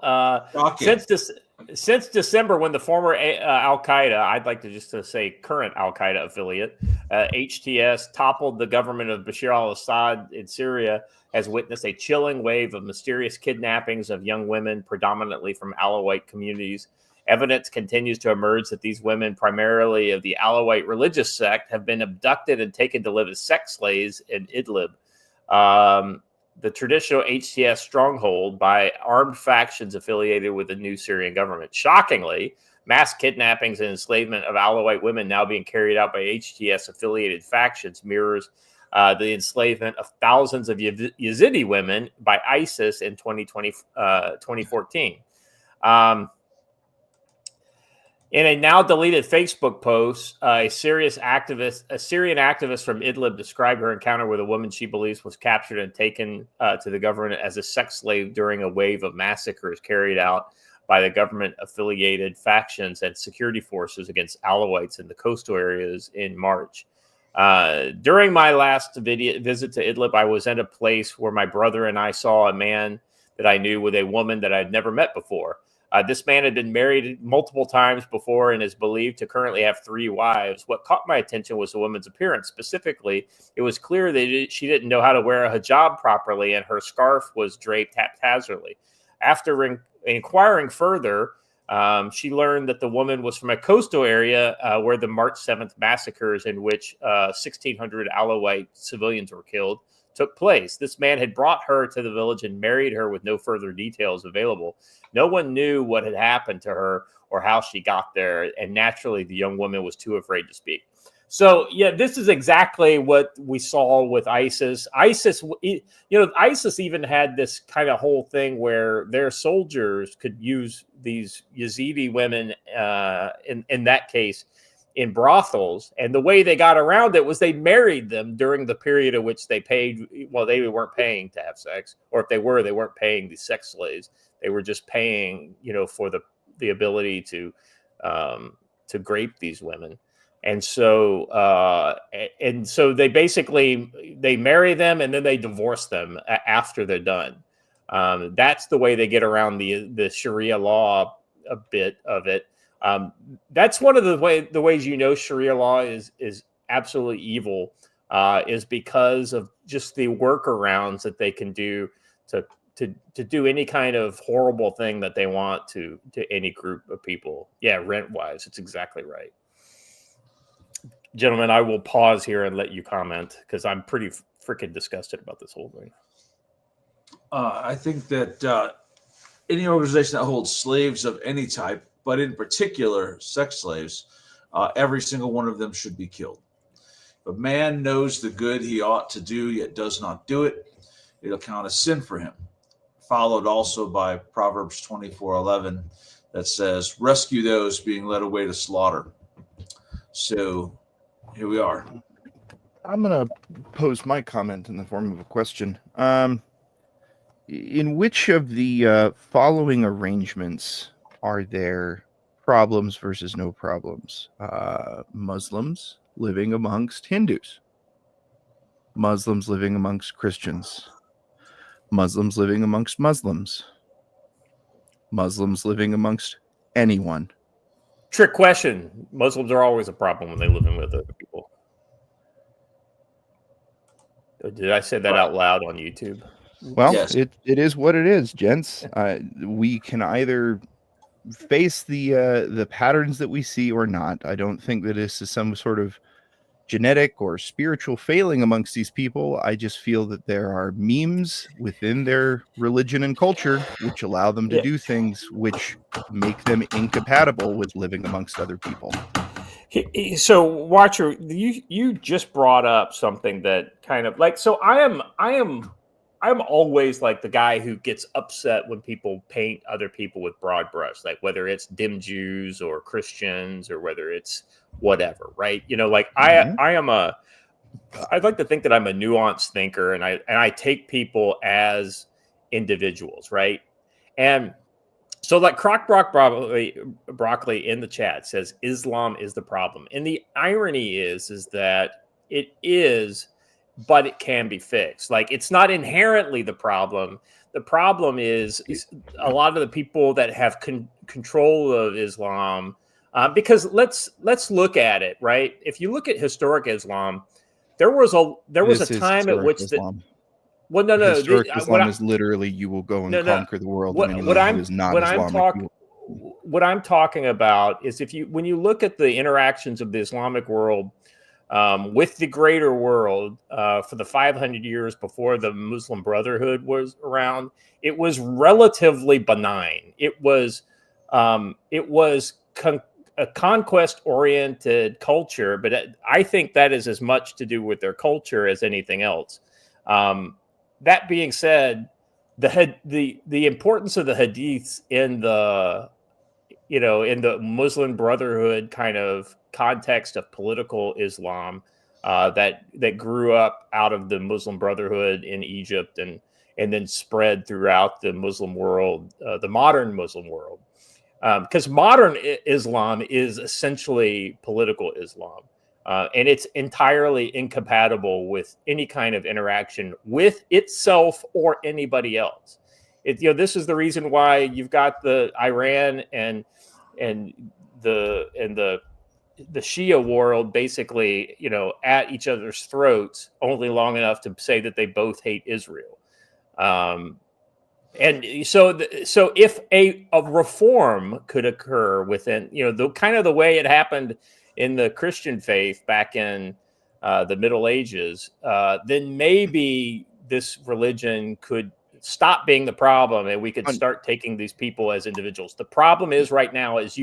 Since December, when the former Al Qaeda, I'd like to just to say current Al Qaeda affiliate, HTS, toppled the government of Bashar al Assad in Syria, has witnessed a chilling wave of mysterious kidnappings of young women, predominantly from Alawite communities. Evidence continues to emerge that these women, primarily of the Alawite religious sect, have been abducted and taken to live as sex slaves in Idlib, the traditional HTS stronghold, by armed factions affiliated with the new Syrian government. Shockingly, mass kidnappings and enslavement of Alawite women now being carried out by HTS-affiliated factions mirrors the enslavement of thousands of Yazidi women by ISIS in 2014. In a now deleted Facebook post, a Syrian activist from Idlib described her encounter with a woman she believes was captured and taken to the government as a sex slave during a wave of massacres carried out by the government-affiliated factions and security forces against Alawites in the coastal areas in March. During my last visit to Idlib, I was at a place where my brother and I saw a man that I knew with a woman that I'd never met before. This man had been married multiple times before and is believed to currently have 3 wives. What caught my attention was the woman's appearance. Specifically, it was clear that she didn't know how to wear a hijab properly, and her scarf was draped haphazardly. After inquiring further, she learned that the woman was from a coastal area where the March 7th massacres, in which 1,600 Alawite civilians were killed, took place. This man had brought her to the village and married her with no further details available. No one knew what had happened to her or how she got there, and naturally the young woman was too afraid to speak. So, yeah, this is exactly what we saw with ISIS. ISIS even had this kind of whole thing where their soldiers could use these Yazidi women, in that case, in brothels, and the way they got around it was they married them during the period of which they paid. Well, they weren't paying to have sex, or if they weren't paying the sex slaves. They were just paying, for the ability to grape these women, and so they basically they marry them and then they divorce them after they're done. That's the way they get around the Sharia law, a bit of it. That's one of the ways Sharia law is absolutely evil, is because of just the workarounds that they can do to do any kind of horrible thing that they want to any group of people. Yeah, rent wise, it's exactly right. Gentlemen, I will pause here and let you comment because I'm pretty freaking disgusted about this whole thing. I think that any organization that holds slaves of any type, but in particular sex slaves, every single one of them should be killed. If a man knows the good he ought to do, yet does not do it, it'll count as sin for him. Followed also by Proverbs 24:11 that says, rescue those being led away to slaughter. So here we are. I'm going to pose my comment in the form of a question. In which of the following arrangements are there problems versus no problems? Muslims living amongst Hindus, Muslims living amongst Christians, Muslims living amongst Muslims, Muslims living amongst anyone. Trick question. Muslims are always a problem when they live in with other people. Did I say that out loud on YouTube? Well, yes. it is what it is, gents. We can either face the patterns that we see or not. I don't think that this is some sort of genetic or spiritual failing amongst these people. I just feel that there are memes within their religion and culture which allow them to do things which make them incompatible with living amongst other people. So, Watcher, you just brought up something that kind of like, so I'm always like the guy who gets upset when people paint other people with broad brush, like whether it's dim Jews or Christians or whether it's whatever, right? I'd like to think that I'm a nuanced thinker, and I take people as individuals, right? And so, like Croc Broccoli in the chat says Islam is the problem, and the irony is that it is but it can be fixed. Like, it's not inherently the problem. The problem is a lot of the people that have control of Islam, because let's look at it, right? If you look at historic Islam, there was a time at which Islam. Well, no. Historic Islam is literally you will go and conquer the world. What I'm talking about is when you look at the interactions of the Islamic world with the greater world for the 500 years before the Muslim Brotherhood was around, it was relatively benign. It was a conquest-oriented culture, but I think that is as much to do with their culture as anything else. That being said, the importance of the hadiths in the Muslim Brotherhood kind of context of political Islam that grew up out of the Muslim Brotherhood in Egypt and then spread throughout the Muslim world, the modern Muslim world, because modern Islam is essentially political Islam. And it's entirely incompatible with any kind of interaction with itself or anybody else. This is the reason why you've got the Iran and the Shia world basically, at each other's throats only long enough to say that they both hate Israel. And so if a reform could occur within, the way it happened in the Christian faith back in the Middle Ages, then maybe this religion could stop being the problem and we could start taking these people as individuals. The problem is right now is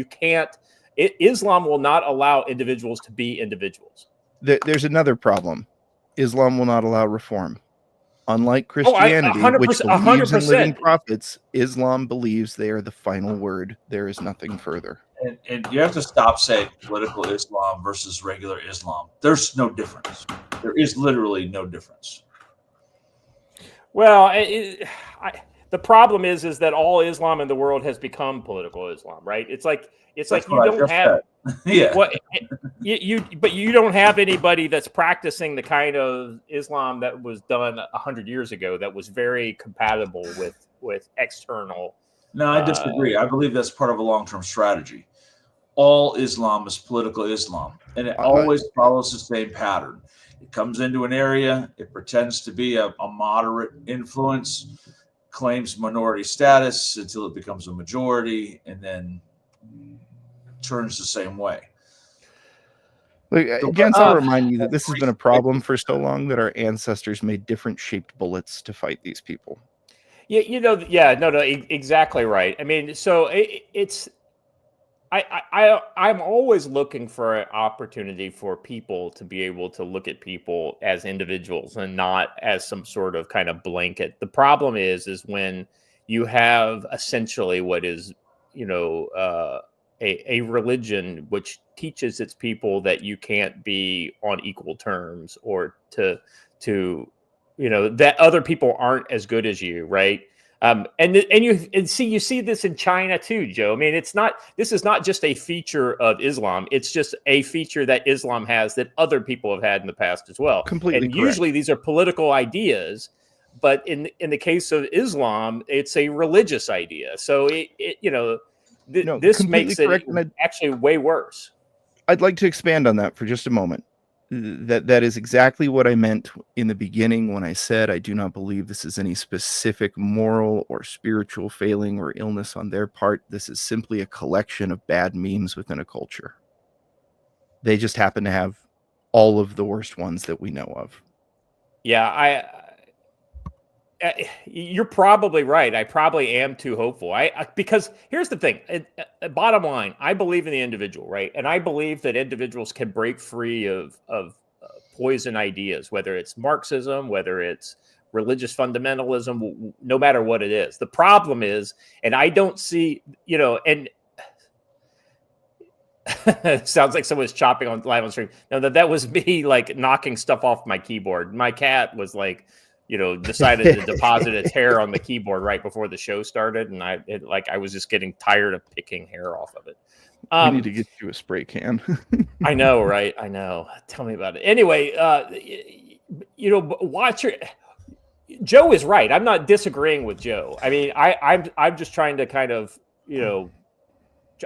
Islam will not allow individuals to be individuals. There's another problem. Islam will not allow reform. Unlike Christianity, which believes in living prophets, Islam believes they are the final word. There is nothing further. And you have to stop saying political Islam versus regular Islam. There's no difference. There is literally no difference. Well, the problem is that all Islam in the world has become political Islam, right? It's like you don't have but you don't have anybody that's practicing the kind of Islam that was done 100 years ago that was very compatible with external. No, I disagree. I believe that's part of a long-term strategy. All Islam is political Islam, and it always follows the same pattern. It comes into an area, it pretends to be a moderate influence, claims minority status until it becomes a majority, and then turns the same way. Again, I'll remind you that this has been a problem for so long that our ancestors made different shaped bullets to fight these people. Exactly right. I mean, so I'm always looking for an opportunity for people to be able to look at people as individuals and not as some sort of kind of blanket. The problem is when you have essentially what is, a religion which teaches its people that you can't be on equal terms or to that other people aren't as good as you, right? You see this in China too, Joe. I mean, this is not just a feature of Islam. It's just a feature that Islam has that other people have had in the past as well. Completely correct. Usually these are political ideas, but in the case of Islam, it's a religious idea. So this makes it actually way worse. I'd like to expand on that for just a moment. That is exactly what I meant in the beginning when I said I do not believe this is any specific moral or spiritual failing or illness on their part. This is simply a collection of bad memes within a culture. They just happen to have all of the worst ones that we know of. Yeah, you're probably right. I probably am too hopeful. Because here's the thing. Bottom line, I believe in the individual, right? And I believe that individuals can break free of poison ideas, whether it's Marxism, whether it's religious fundamentalism, no matter what it is. The problem is, and I don't see, and it sounds like someone's chopping on live on stream. No, that was me like knocking stuff off my keyboard. My cat was like, decided to deposit its hair on the keyboard right before the show started. And I was just getting tired of picking hair off of it. We need to get you a spray can. I know, right? I know. Tell me about it. Anyway, watch your. Joe is right. I'm not disagreeing with Joe. I mean, I'm just trying to kind of,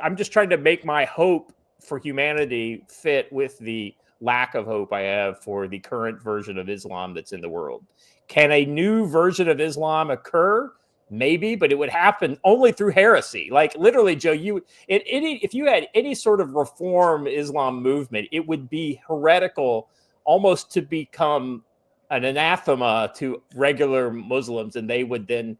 I'm just trying to make my hope for humanity fit with the lack of hope I have for the current version of Islam that's in the world. Can a new version of Islam occur? Maybe, but it would happen only through heresy. Like literally, Joe, if you had any sort of reform Islam movement, it would be heretical almost to become an anathema to regular Muslims, and they would then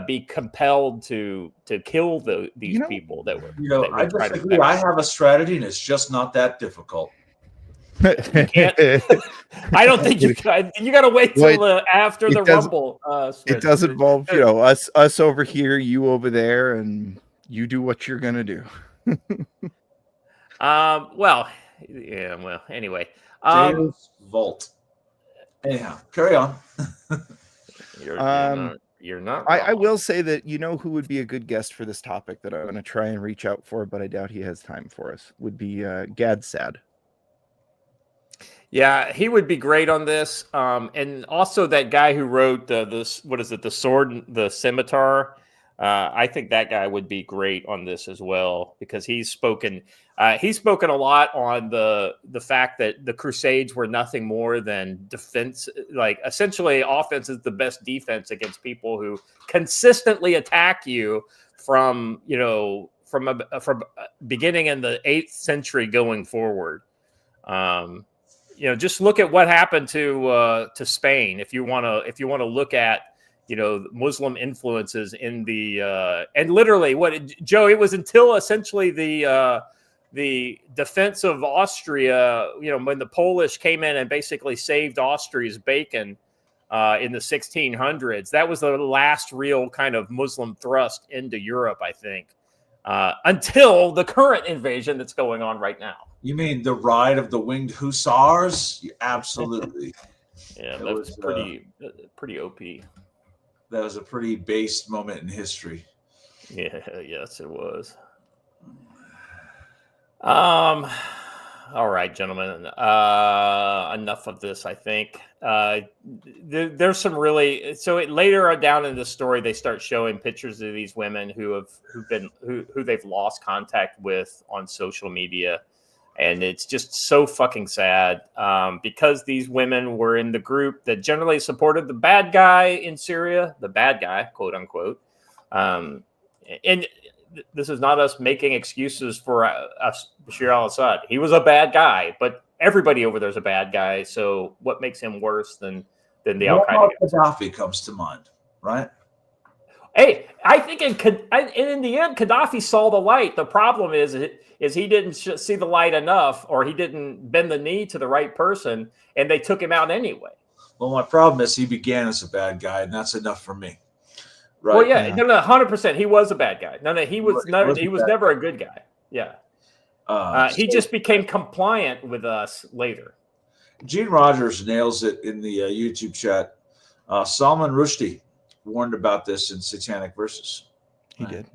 be compelled to kill these people that were. I disagree. I have a strategy, and it's just not that difficult. You can't. I don't think you can. You got to wait till after the Rumble. It does involve, us over here, you over there, and you do what you're gonna do. Well, yeah. Well, anyway. James Volt. Anyhow, carry on. You're not. I will say that who would be a good guest for this topic that I'm going to try and reach out for, but I doubt he has time for us. Would be Gad Sad. Yeah, he would be great on this. And also that guy who wrote this, what is it, The Sword and the Scimitar? I think that guy would be great on this as well, because he's spoken a lot on the fact that the Crusades were nothing more than defense. Like essentially, offense is the best defense against people who consistently attack you from beginning in the 8th century going forward. Just look at what happened to Spain. If you want to look at Muslim influences in the and literally Joe, it was until essentially the defense of Austria, when the Polish came in and basically saved Austria's bacon in the 1600s. That was the last real kind of Muslim thrust into Europe, I think, until the current invasion that's going on right now. You mean the ride of the winged hussars? Absolutely. Yeah, that was pretty OP. That was a pretty based moment in history. Yeah, yes, it was. All right, gentlemen. Enough of this, I think. There's some really later down in the story, they start showing pictures of these women who they've lost contact with on social media. And it's just so fucking sad because these women were in the group that generally supported the bad guy in Syria, the bad guy, quote unquote. And this is not us making excuses for Bashar al-Assad. He was a bad guy, but everybody over there is a bad guy. So what makes him worse than the Al-Qaeda guy? Gaddafi comes to mind, right? Hey, I think in the end, Gaddafi saw the light. The problem is he didn't see the light enough, or he didn't bend the knee to the right person, and they took him out anyway. Well, my problem is he began as a bad guy, and that's enough for me. Right? Well, yeah, no, 100%. He was a bad guy. No, he was never a good guy. Yeah, he just became compliant with us later. Gene Rogers nails it in the YouTube chat. Salman Rushdie warned about this in Satanic Verses. He did.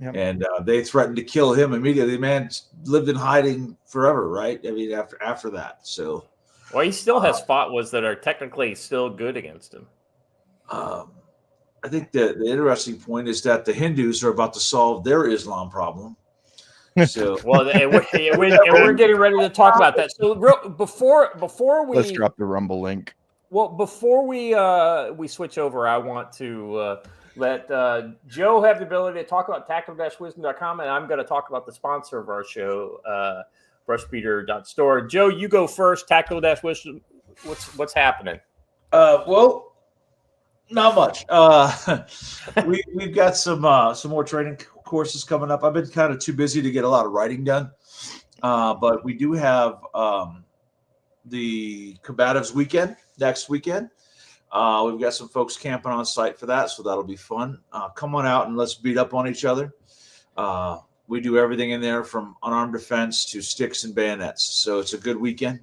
Yep. And they threatened to kill him immediately. The man lived in hiding forever, right? I mean, after that. So, well, he still has fatwas that are technically still good against him. I think the interesting point is that the Hindus are about to solve their Islam problem. So, well, and we're getting ready to talk about that. So, before we let's drop the Rumble link. Well, before we switch over, I want to let Joe have the ability to talk about tactical-wisdom.com, and I'm going to talk about the sponsor of our show, brushbeater.store. Joe, you go first. Tactical-wisdom, what's happening? Well, not much. We've got some more training courses coming up. I've been kind of too busy to get a lot of writing done, but we do have the Combatives weekend next weekend. We've got some folks camping on site for that, so that'll be fun. Come on out and let's beat up on each other. We do everything in there from unarmed defense to sticks and bayonets, so it's a good weekend.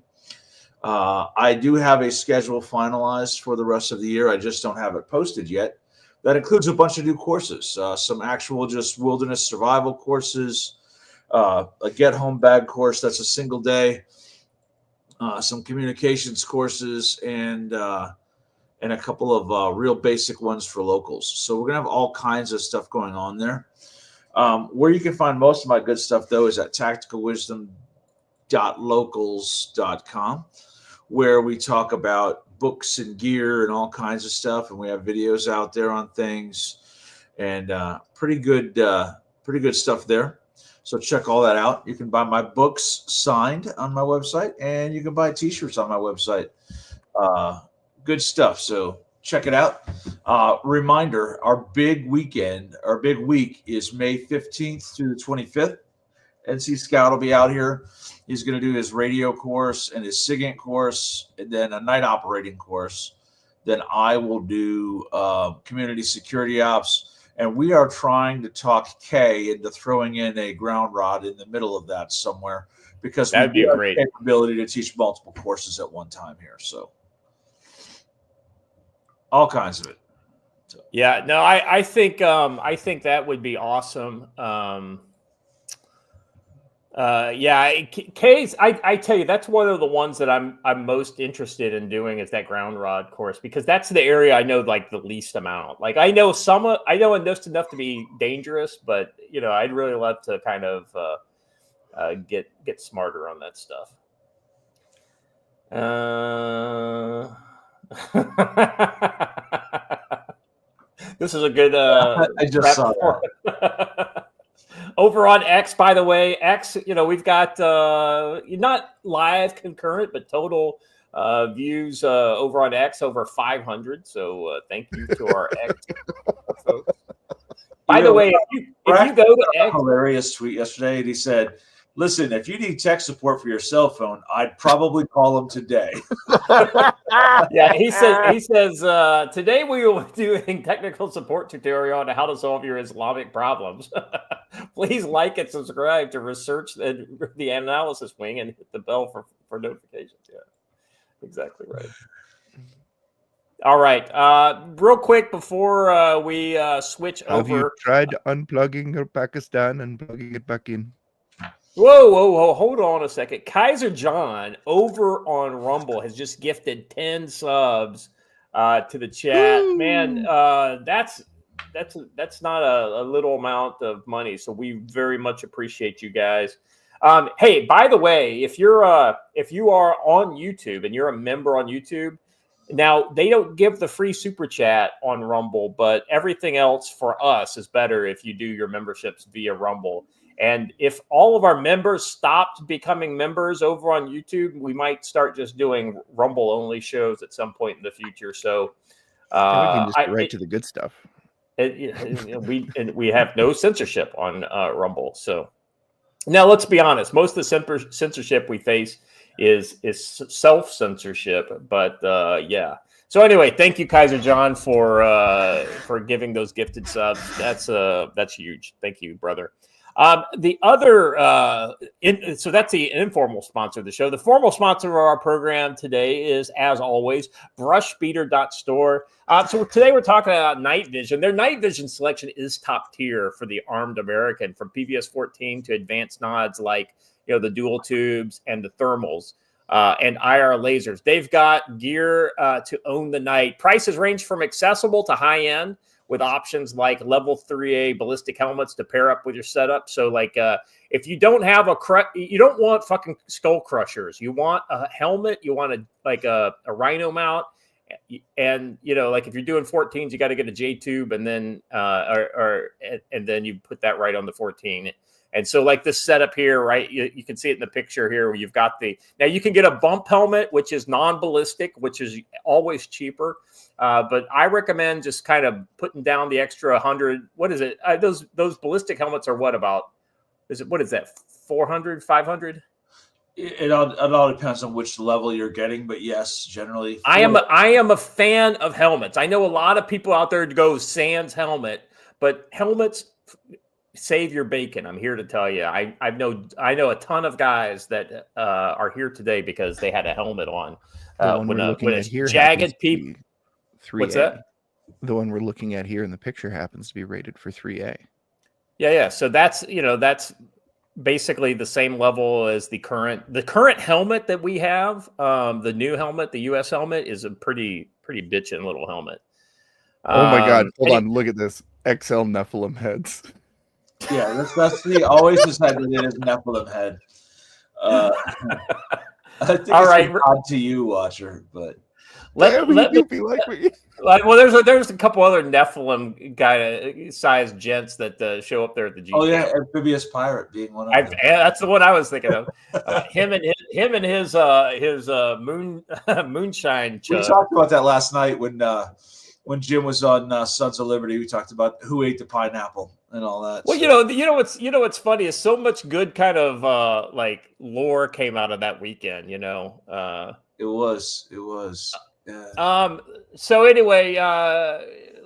I do have a schedule finalized for the rest of the year. I just don't have it posted yet. That includes a bunch of new courses, some actual just wilderness survival courses, a get home bag course that's a single day, some communications courses, and a couple of real basic ones for locals. So we're gonna have all kinds of stuff going on there. Where you can find most of my good stuff, though, is at tacticalwisdom.locals.com, where we talk about books and gear and all kinds of stuff, and we have videos out there on things, and pretty good stuff there. So check all that out. You can buy my books signed on my website, and you can buy t-shirts on my website. Good stuff. So check it out. Reminder, our big week is May 15th through the 25th. NC Scout will be out here. He's going to do his radio course and his SIGINT course, and then a night operating course. Then I will do community security ops. And we are trying to talk Kay into throwing in a ground rod in the middle of that somewhere, because That'd be have great the capability to teach multiple courses at one time here. So all kinds of it. So. Yeah, no, I think that would be awesome. Kay's, I tell you, that's one of the ones that I'm most interested in doing, is that ground rod course, because that's the area I know like the least amount. Like I know just enough to be dangerous, but I'd really love to kind of get smarter on that stuff. This is a good. I just saw that. Over on X, by the way, X, we've got not live concurrent, but total views over on X over 500. So thank you to our X folks. By the way, if you go to X, hilarious tweet yesterday, and he said, "Listen, if you need tech support for your cell phone, I'd probably call them today." Yeah, he says today we will be doing technical support tutorial on how to solve your Islamic problems. Please like and subscribe to research the analysis wing and hit the bell for notifications. Yeah, exactly right. All right, real quick before we switch over. Have you tried unplugging your Pakistan and plugging it back in? Whoa, hold on a second. Kaiser John over on Rumble has just gifted 10 subs to the chat. Woo! Man, that's not a little amount of money, so we very much appreciate you guys. Hey, by the way, if you are on YouTube and you're a member on YouTube, now they don't give the free super chat on Rumble, but everything else for us is better if you do your memberships via Rumble. And if all of our members stopped becoming members over on YouTube, we might start just doing Rumble-only shows at some point in the future. So we can just get right to the good stuff. We have no censorship on Rumble. So now let's be honest. Most of the censorship we face is self-censorship. But yeah. So anyway, thank you, Kaiser John, for giving those gifted subs. That's huge. Thank you, brother. The other, so that's the informal sponsor of the show. The formal sponsor of our program today is, as always, brushbeater.store. So today we're talking about night vision. Their night vision selection is top tier for the armed American, from PVS-14 to advanced nods like, the dual tubes and the thermals and IR lasers. They've got gear to own the night. Prices range from accessible to high end, with options like level 3A ballistic helmets to pair up with your setup. So like if you don't have you don't want fucking skull crushers. You want a helmet, you want a rhino mount. And, like if you're doing 14s, you got to get a J tube and then, and then you put that right on the 14. And so like this setup here, right, you can see it in the picture here where you've got now you can get a bump helmet, which is non-ballistic, which is always cheaper. But I recommend just kind of putting down the extra 100. What is it? Those ballistic helmets are what is that? 400, 500? It all depends on which level you're getting, but yes, generally. I am a fan of helmets. I know a lot of people out there go sans helmet, but helmets save your bacon. I'm here to tell you. I know a ton of guys that are here today because they had a helmet on. When it's jagged people. 3A. What's that? The one we're looking at here in the picture happens to be rated for 3A. Yeah. So that's basically the same level as the current helmet that we have. The new helmet, the US helmet, is a pretty bitchin' little helmet. Oh my God! Hold on, look at this XL Nephilim heads. Yeah, that's the always has had that it is Nephilim head. I think All it's right. a nod to you, Watcher, but Damn, let you me. be like me. Well, there's a couple other Nephilim guy sized gents that show up there at the G. oh yeah, Amphibious Pirate being one of them. That's the one I was thinking of. Him and his moonshine. We talked about that last night when Jim was on Sons of Liberty. We talked about who ate the pineapple and all that. Well, so. what's funny is so much good kind of like lore came out of that weekend. It was. Yeah. So anyway,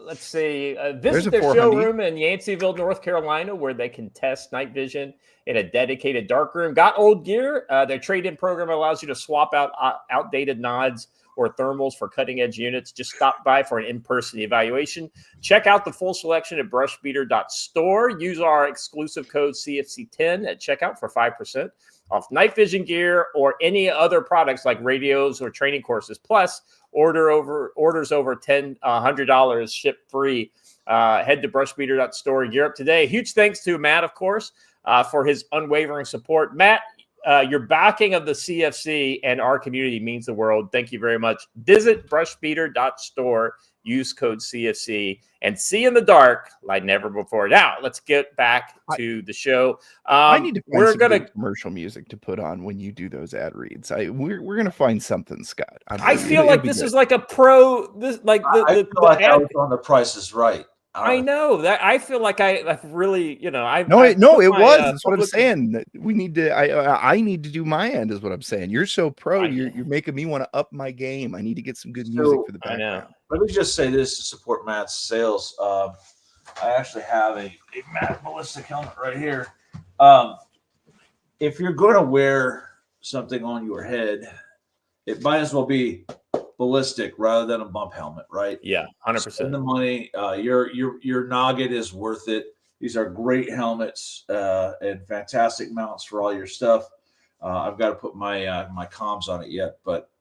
let's see. There's Visit a their 400. showroom in Yanceyville, North Carolina, where they can test night vision in a dedicated dark room. Got old gear? Their trade-in program allows you to swap out outdated nods or thermals for cutting-edge units. Just stop by for an in-person evaluation. Check out the full selection at brushbeater.store. Use our exclusive code CFC10 at checkout for 5% off night vision gear or any other products like radios or training courses. Plus, orders over $100 ship free. Head to brushbeater.store. Gear up today. Huge thanks to Matt, of course, for his unwavering support. Matt, your backing of the CFC and our community means the world. Thank you very much. Visit brushbeater.store. Use code CFC and see in the dark like never before. Now, let's get back to the show. I need to find some good commercial music to put on when you do those ad reads. We're going to find something, Scott. I feel like this is like a pro. This like I feel like I was on The Price is Right. I know that. I feel like I've really, it was. That's what I'm saying. We need to. I need to do my end, is what I'm saying. You're so pro. You're making me want to up my game. I need to get some good music for the background. Let me just say this to support Matt's sales. I actually have a Matt ballistic helmet right here. If you're going to wear something on your head, it might as well be ballistic rather than a bump helmet, right? Yeah, 100%. Spend the money. Your noggin is worth it. These are great helmets and fantastic mounts for all your stuff. I've got to put my my comms on it yet, but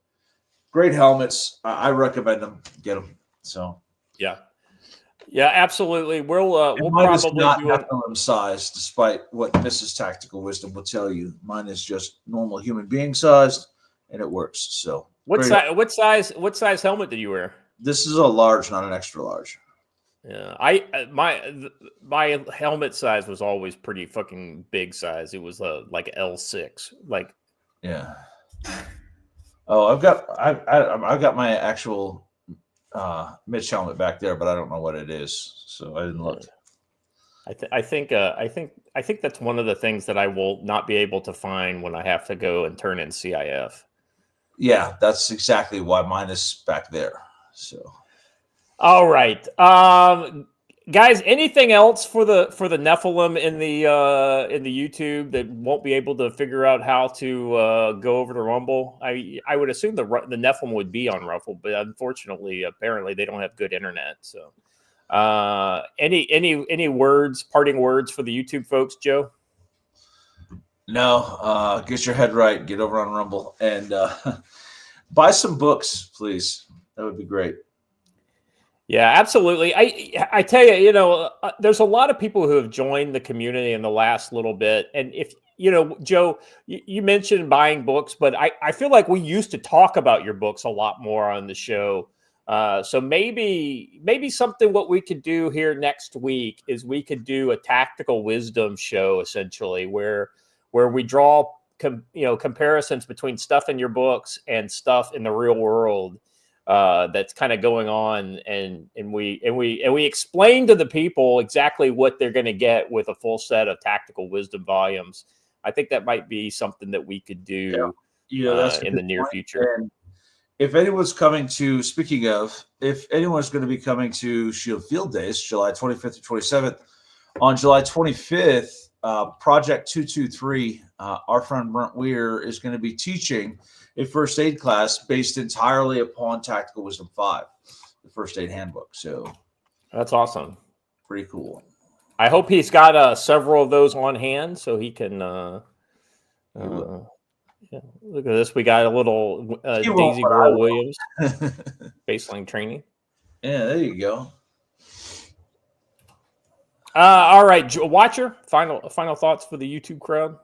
great helmets. I recommend them. Get them. So yeah, absolutely. We'll probably not do it. Nephilim size, despite what Mrs. Tactical Wisdom will tell you. Mine is just normal human being sized, and it works. So. What size helmet did you wear? This is a large, not an extra large. Yeah, my helmet size was always pretty fucking big size. It was like L6, like. Yeah. Oh, I've got my actual Mitch helmet back there, but I don't know what it is, so I didn't look. I think that's one of the things that I will not be able to find when I have to go and turn in CIF. Yeah, that's exactly why mine is back there. So, all right, guys. Anything else for the Nephilim in the YouTube that won't be able to figure out how to go over to Rumble? I would assume the Nephilim would be on Rumble, but unfortunately, apparently they don't have good internet. So, any parting words for the YouTube folks, Joe? No, get your head right. Get over on Rumble and buy some books, please. That would be great. Yeah, absolutely. I tell you, there's a lot of people who have joined the community in the last little bit. And if, Joe, you mentioned buying books, but I feel like we used to talk about your books a lot more on the show. So maybe something what we could do here next week is we could do a tactical wisdom show, essentially, where we draw comparisons between stuff in your books and stuff in the real world that's kind of going on, and we explain to the people exactly what they're going to get with a full set of tactical wisdom volumes. I think that might be something that we could do in the near future. And if anyone's coming to, speaking of, if anyone's going to be coming to Shield Field Days, July 25th to 27th, on July 25th, Project 223, our friend Brent Weir is going to be teaching a first aid class based entirely upon Tactical Wisdom 5, the first aid handbook. So that's awesome. Pretty cool. I hope he's got several of those on hand so he can. Yeah. Look at this. We got a little Daisy Girl Williams baseline training. Yeah, there you go. All right, Watcher. Final thoughts for the YouTube crowd.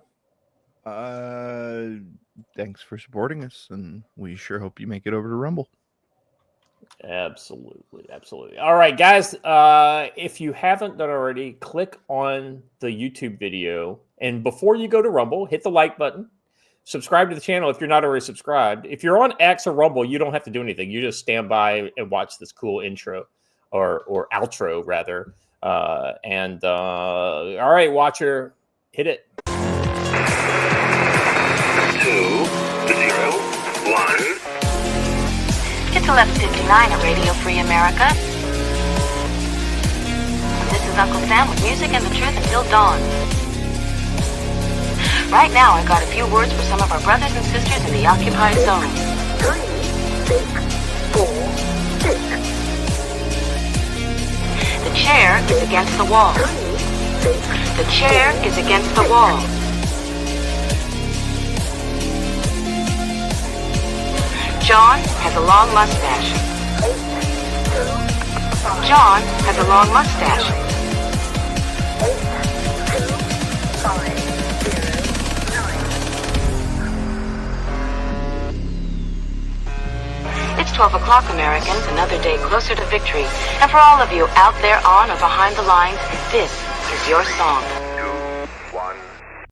Thanks for supporting us, and we sure hope you make it over to Rumble. Absolutely. All right, guys. If you haven't done already, click on the YouTube video, and before you go to Rumble, hit the like button. Subscribe to the channel if you're not already subscribed. If you're on X or Rumble, you don't have to do anything. You just stand by and watch this cool intro or outro, rather. All right, Watcher, hit it. 2, 0, 1. It's 11:59 at Radio Free America. This is Uncle Sam with music and the truth until dawn. Right now, I've got a few words for some of our brothers and sisters in the occupied zone. 3, 6, 4, 6. The chair is against the wall. 3, 6. The chair is against the wall. John has a long mustache. 8, 2, 5. John has a long mustache. 8, 2, 5, 0, 9. It's 12 o'clock, Americans, another day closer to victory. And for all of you out there on or behind the lines, this is your song.